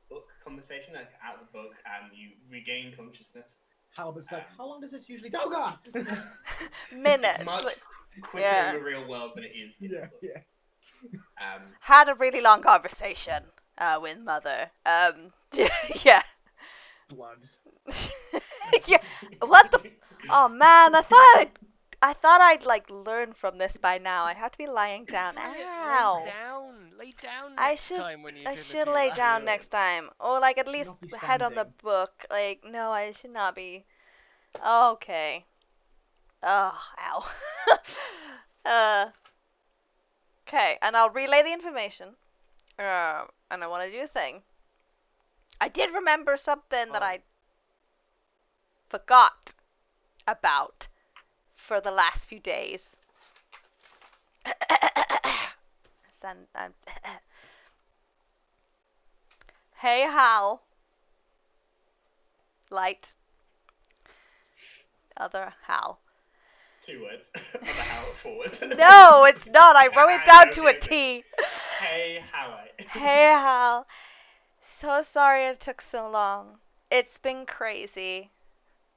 book conversation, like out of the book, and you regain consciousness. Halbert's like, how long does this usually? Oh God! Minutes. It's much quicker in the real world than it is in the book. Had a really long conversation with Mother. Yeah. blood. Yeah. What the? Oh man, I thought I'd like learn from this by now. I have to be lying down. Ow. Lay down I next should. time when you I do should do lay that. down next time, or like at Should least not be head on the standing. book. Like no, I should not be. Okay. Oh, ow. Okay, and I'll relay the information. And I want to do a thing. I did remember something that I forgot about for the last few days. Hey, Hal. Light. Other Hal. 2 words. On the how forward. No, it's not. I wrote it down to a T. Hey, how Hey, Hal. So sorry it took so long. It's been crazy.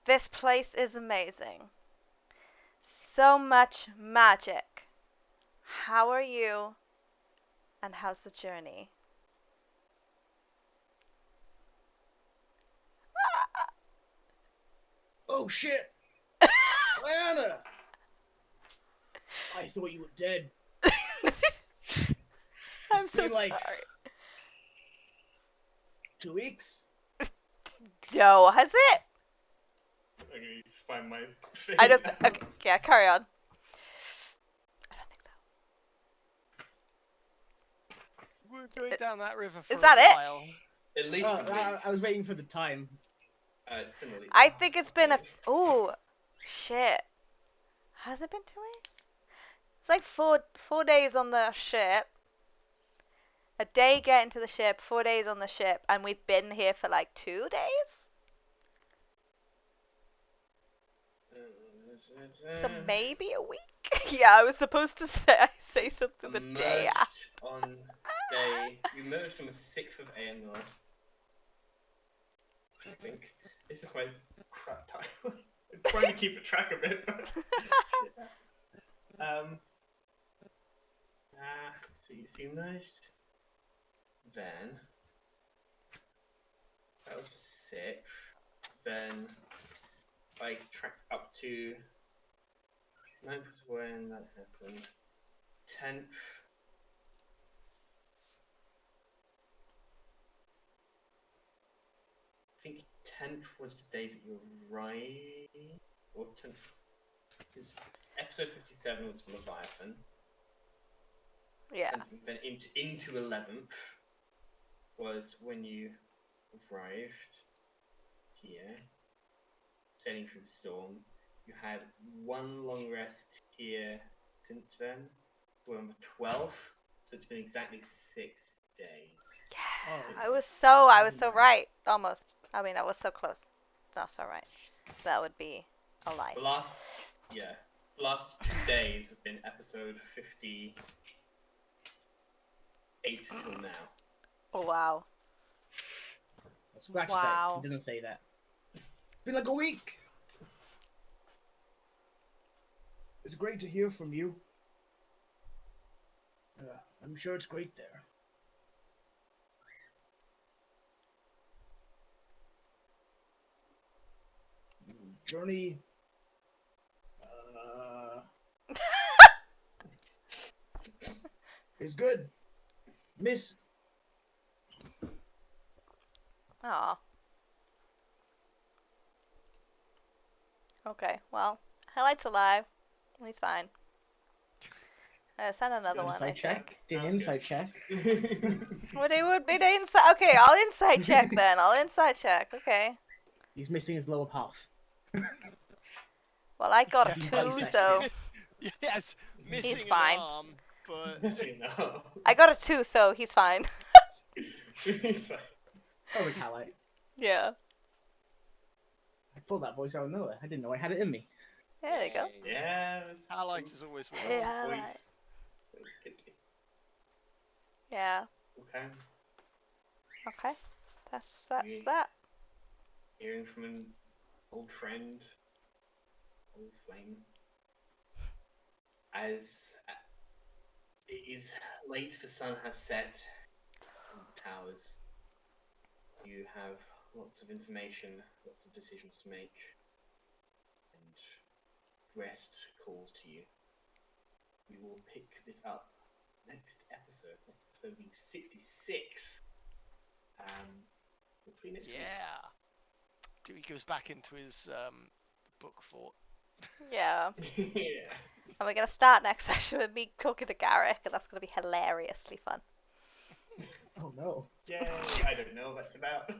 This place is amazing. So much magic. How are you? And how's the journey? Oh shit! Diana! I thought you were dead. I'm so been like- sorry. 2 weeks? No, has it? I'm gonna find my thing. I don't. Okay, yeah, carry on. I don't think so. We're going down that river for Is that a it? while. At least a week. I was waiting for the time. It's been a week. I think it's been a. Ooh, shit. Has it been 2 weeks? It's like four days on the ship. A day getting to the ship, 4 days on the ship, and we've been here for like 2 days. So maybe a week. Yeah, I was supposed to say something the day Emerged after. on day. We merged on the 6th of AML. I think this is my crap time. I'm trying to keep a track of it. But so if you merged, then that was the 6th. Then I tracked up to 9th was when that happened. 10th. I think 10th was the day that you arrived. Or 10th. Because episode 57 was Leviathan. Yeah. 10th, then into 11th was when you arrived here, sailing through the storm. You had one long rest here since then. We're on the 12th, so it's been exactly 6 days. Yeah. Oh. I was so right. Almost. I mean, I was so close. That's all right. That would be a lie. The last 2 days have been episode 58 till now. Oh, wow. Scratch Wow. that. He doesn't say that. It's been like a week. It's great to hear from you. I'm sure it's great there. Journey. Is good. Miss. Aw. Okay, well, highlights alive. He's fine. Send another one, I Insight check. think. Did an That's insight check. Would be the inside? Okay, I'll inside check then. I'll inside check. Okay. He's missing his lower half. Well, I got a He's 2, bisected. so Yes, missing fine. an arm, but No. I got a 2, so he's fine. It's fine. Probably highlight. Yeah. I pulled that voice out of nowhere. I didn't know I had it in me. There you go. Yeah, it was highlight is always with Yeah. us. Highlight. voice. It was good. Yeah. Okay. Okay. That's Yeah. that. Hearing from an old friend, old flame. As it is late, the sun has set in the towers. You have lots of information, lots of decisions to make, and rest calls to you. We will pick this up next episode being 66. Hopefully next week. Yeah. Dewey goes back into his book fort. Yeah. Yeah. And we're going to start next session with me talking to Garrick, and that's going to be hilariously fun. Oh no. Yay! I don't know what that's about.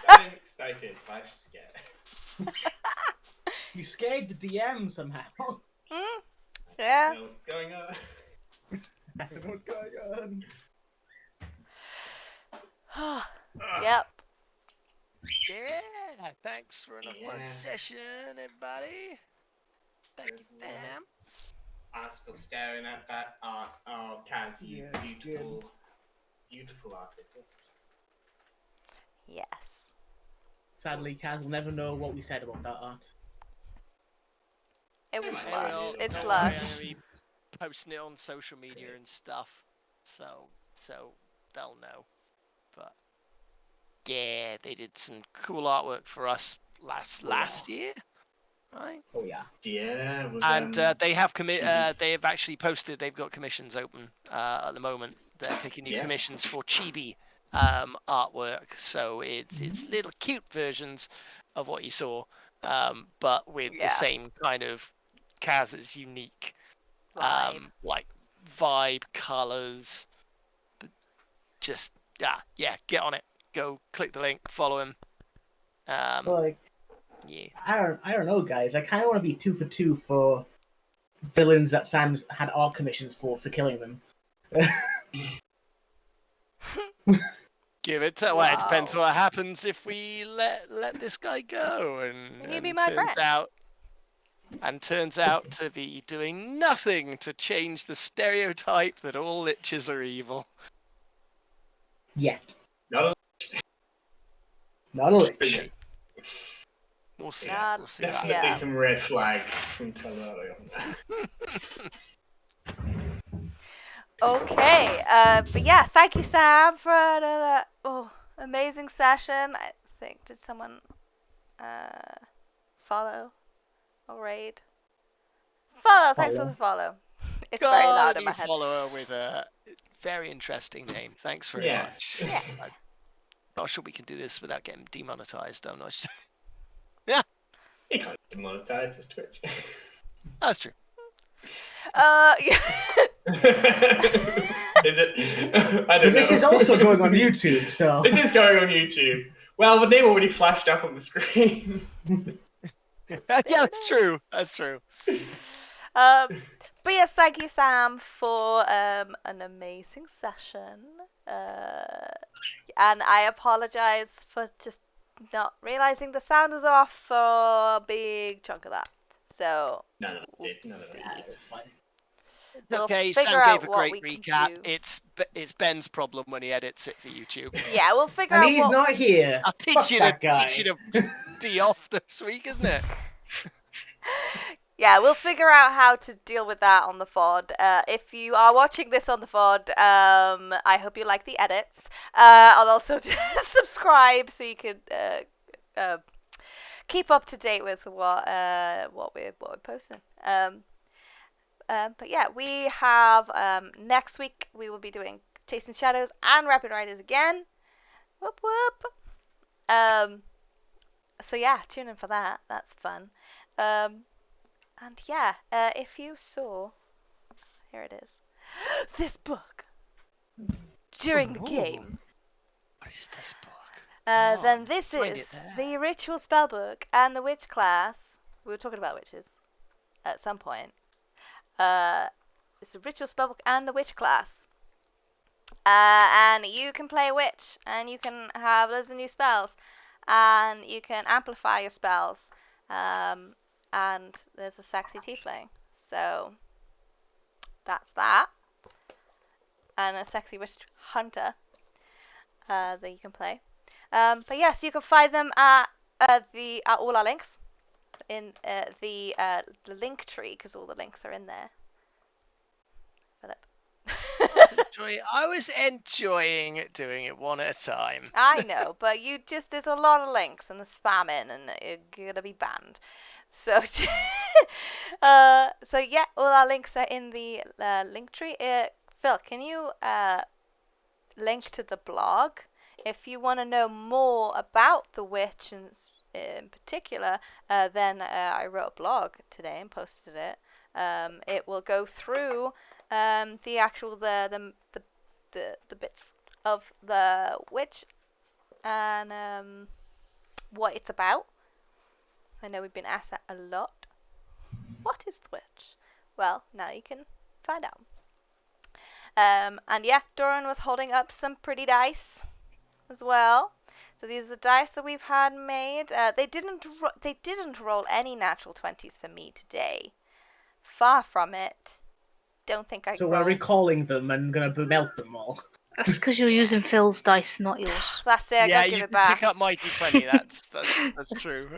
I'm excited / scared. You scared the DM somehow. Yeah. I don't know what's going on. I don't know what's going on. Yep. Yeah, thanks for another fun Yeah. session, everybody. Thank you, fam. I'm still staring at that art. Oh, Kaz, you Yes, beautiful, beautiful artist. Yes. Sadly, Kaz will never know what we said about that art. It was Hey, fun. Well, It's don't fun. worry, I'm gonna be posting it on social media and stuff, so they'll know. But yeah, they did some cool artwork for us last year, right? Oh yeah. Yeah, it was, And they have Jesus. they have actually posted. They've got commissions open at the moment. They're taking new Yeah. commissions for chibi artwork. So it's little cute versions of what you saw, but with the Yeah. same kind of Kaz's unique Vibe. like vibe, colors. Just yeah, get on it. Go click the link, follow him. Like, Yeah. I don't know, guys. I kind of want to be 2 for 2 for villains that Sam's had art commissions for killing them. Give it to well, it depends Wow. what happens if we let this guy go and, He'd be and my turns out to be doing nothing to change the stereotype that all liches are evil. Yet. Not a Not a lich. but yeah, We'll see. Not- We'll see. definitely Yeah. some red flags from Telado. Okay. But yeah, thank you, Sam, for another amazing session. I think did someone follow or raid? Follow. Thanks for Follow. the follow. It's very loud in my head. Follower with a very interesting name. Thanks very Yes. much. Yeah. I'm not sure we can do this without getting demonetized. I'm not sure. You can't demonetize this Twitch. That's true. Yeah. Is it? I don't know. This is also going on YouTube, so. This is going on YouTube. Well, the name already flashed up on the screen. Yeah, that's true. That's true. But yes, thank you, Sam, for an amazing session. And I apologize for just not realizing the sound was off for a big chunk of that. So None of us did. None of us Yeah, did. it's fine. we'll Okay, figure Sam out gave a what great we can recap. do. It's Ben's problem when he edits it for YouTube. Yeah, we'll figure And out he's what. not here. I'll Fuck that guy. teach you to be off this week, isn't it? Yeah, we'll figure out how to deal with that on the VOD. If you are watching this on the VOD, I hope you like the edits. I'll also subscribe so you can keep up to date with what we're posting. But yeah, we have next week we will be doing Chasing Shadows and Rapid Riders again. Whoop whoop. So yeah, tune in for that. That's fun. And yeah, if you saw, here it is, this book during the game, What is this book? then this find is it there. the Ritual Spellbook and the Witch class. We were talking about witches at some point. It's the Ritual Spellbook and the Witch class. And you can play a witch, and you can have loads of new spells, and you can amplify your spells. And there's a sexy tiefling, so that's that. And a sexy witch hunter that you can play. But yes, you can find them at all our links in the link tree, because all the links are in there. Philip. I was enjoying doing it one at a time. I know, but there's a lot of links and the spamming and you're gonna be banned. So, so yeah, all our links are in the link tree. Phil, can you link to the blog if you want to know more about the witch in particular? Then I wrote a blog today and posted it. It will go through the actual the bits of the witch and what it's about. I know we've been asked that a lot. What is the witch? Well, now you can find out. And yeah, Doran was holding up some pretty dice as well. So these are the dice that we've had made. They didn't roll any natural 20s for me today. Far from it. Don't think I. So we're recalling them and gonna melt them all. That's because you're using Phil's dice, not yours. That's it. I gotta give it back. Pick up my d20. That's true.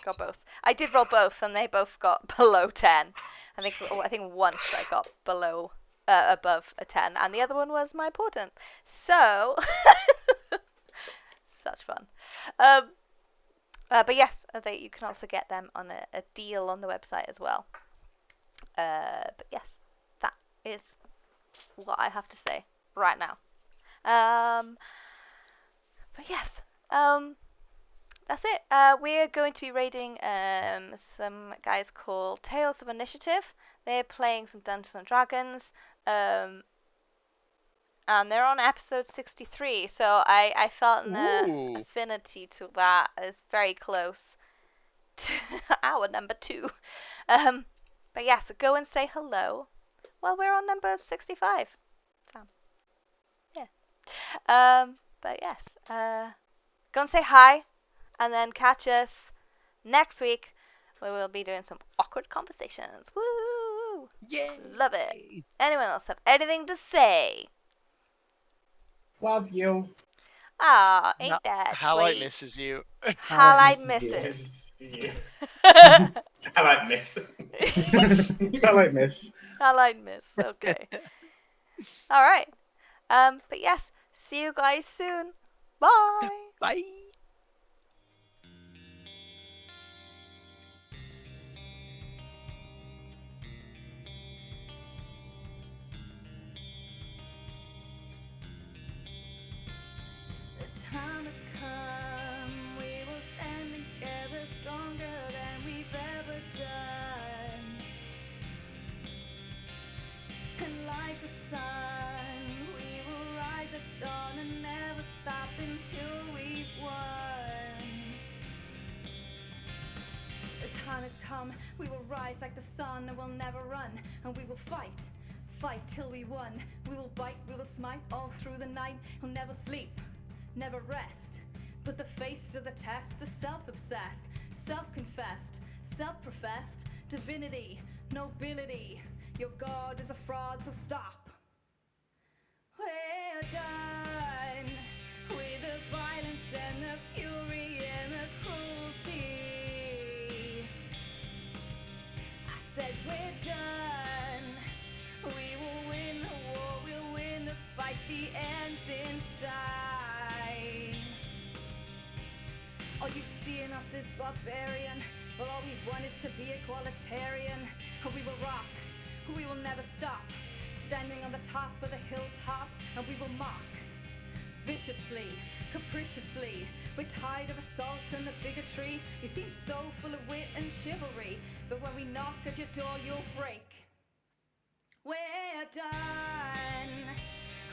Got both. I did roll both, and they both got below 10. I think once I got above a 10, and the other one was my portent. So such fun. But yes, you can also get them on a deal on the website as well. But yes, that is what I have to say right now. But yes, that's it. We're going to be raiding some guys called Tales of Initiative. They're playing some Dungeons and Dragons, and they're on episode 63. So I felt an affinity to that. It's very close to our number 2. But yeah, so go and say hello. Well, we're on number 65. So yeah. But yes, go and say hi. And then catch us next week where we'll be doing some awkward conversations. Woo! Yeah. Love it. Anyone else have anything to say? Love you. Ah, ain't that Highlight sweet? misses you. Highlight misses. Highlight miss. Highlight miss. Highlight miss. Okay. All right. But yes, see you guys soon. Bye. Bye. Time has come, we will stand together stronger than we've ever done. And like the sun, we will rise at dawn and never stop until we've won. The time has come, we will rise like the sun and we'll never run. And we will fight, fight till we won. We will bite, we will smite all through the night. We'll never sleep, never rest. Put the faith to the test, the self-obsessed, self-confessed, self-professed, divinity, nobility. Your God is a fraud, so stop. We're done with the violence and the fury and the cruelty. I said we're done. We will win the war, we'll win the fight, the end's inside. All you see in us is barbarian, but all we want is to be equalitarian. And we will rock, we will never stop, standing on the top of the hilltop, and we will mock, viciously, capriciously. We're tired of assault and the bigotry. You seem so full of wit and chivalry, but when we knock at your door you'll break. We're done.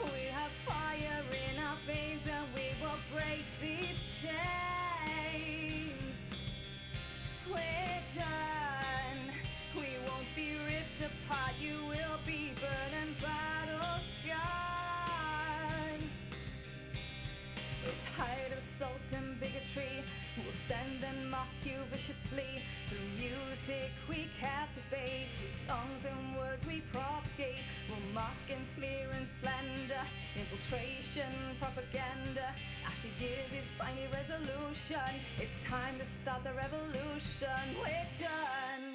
We have fire in our veins and we will break these chains. We're done. We won't be ripped apart. You will be burned and battle scarred. We're tired of assault and bigotry. We'll stand and mock you viciously. Through music we captivate. Through songs and words we propagate. We'll mock and smear and slander. Infiltration, propaganda. After years is finally resolution. It's time to start the revolution. We're done.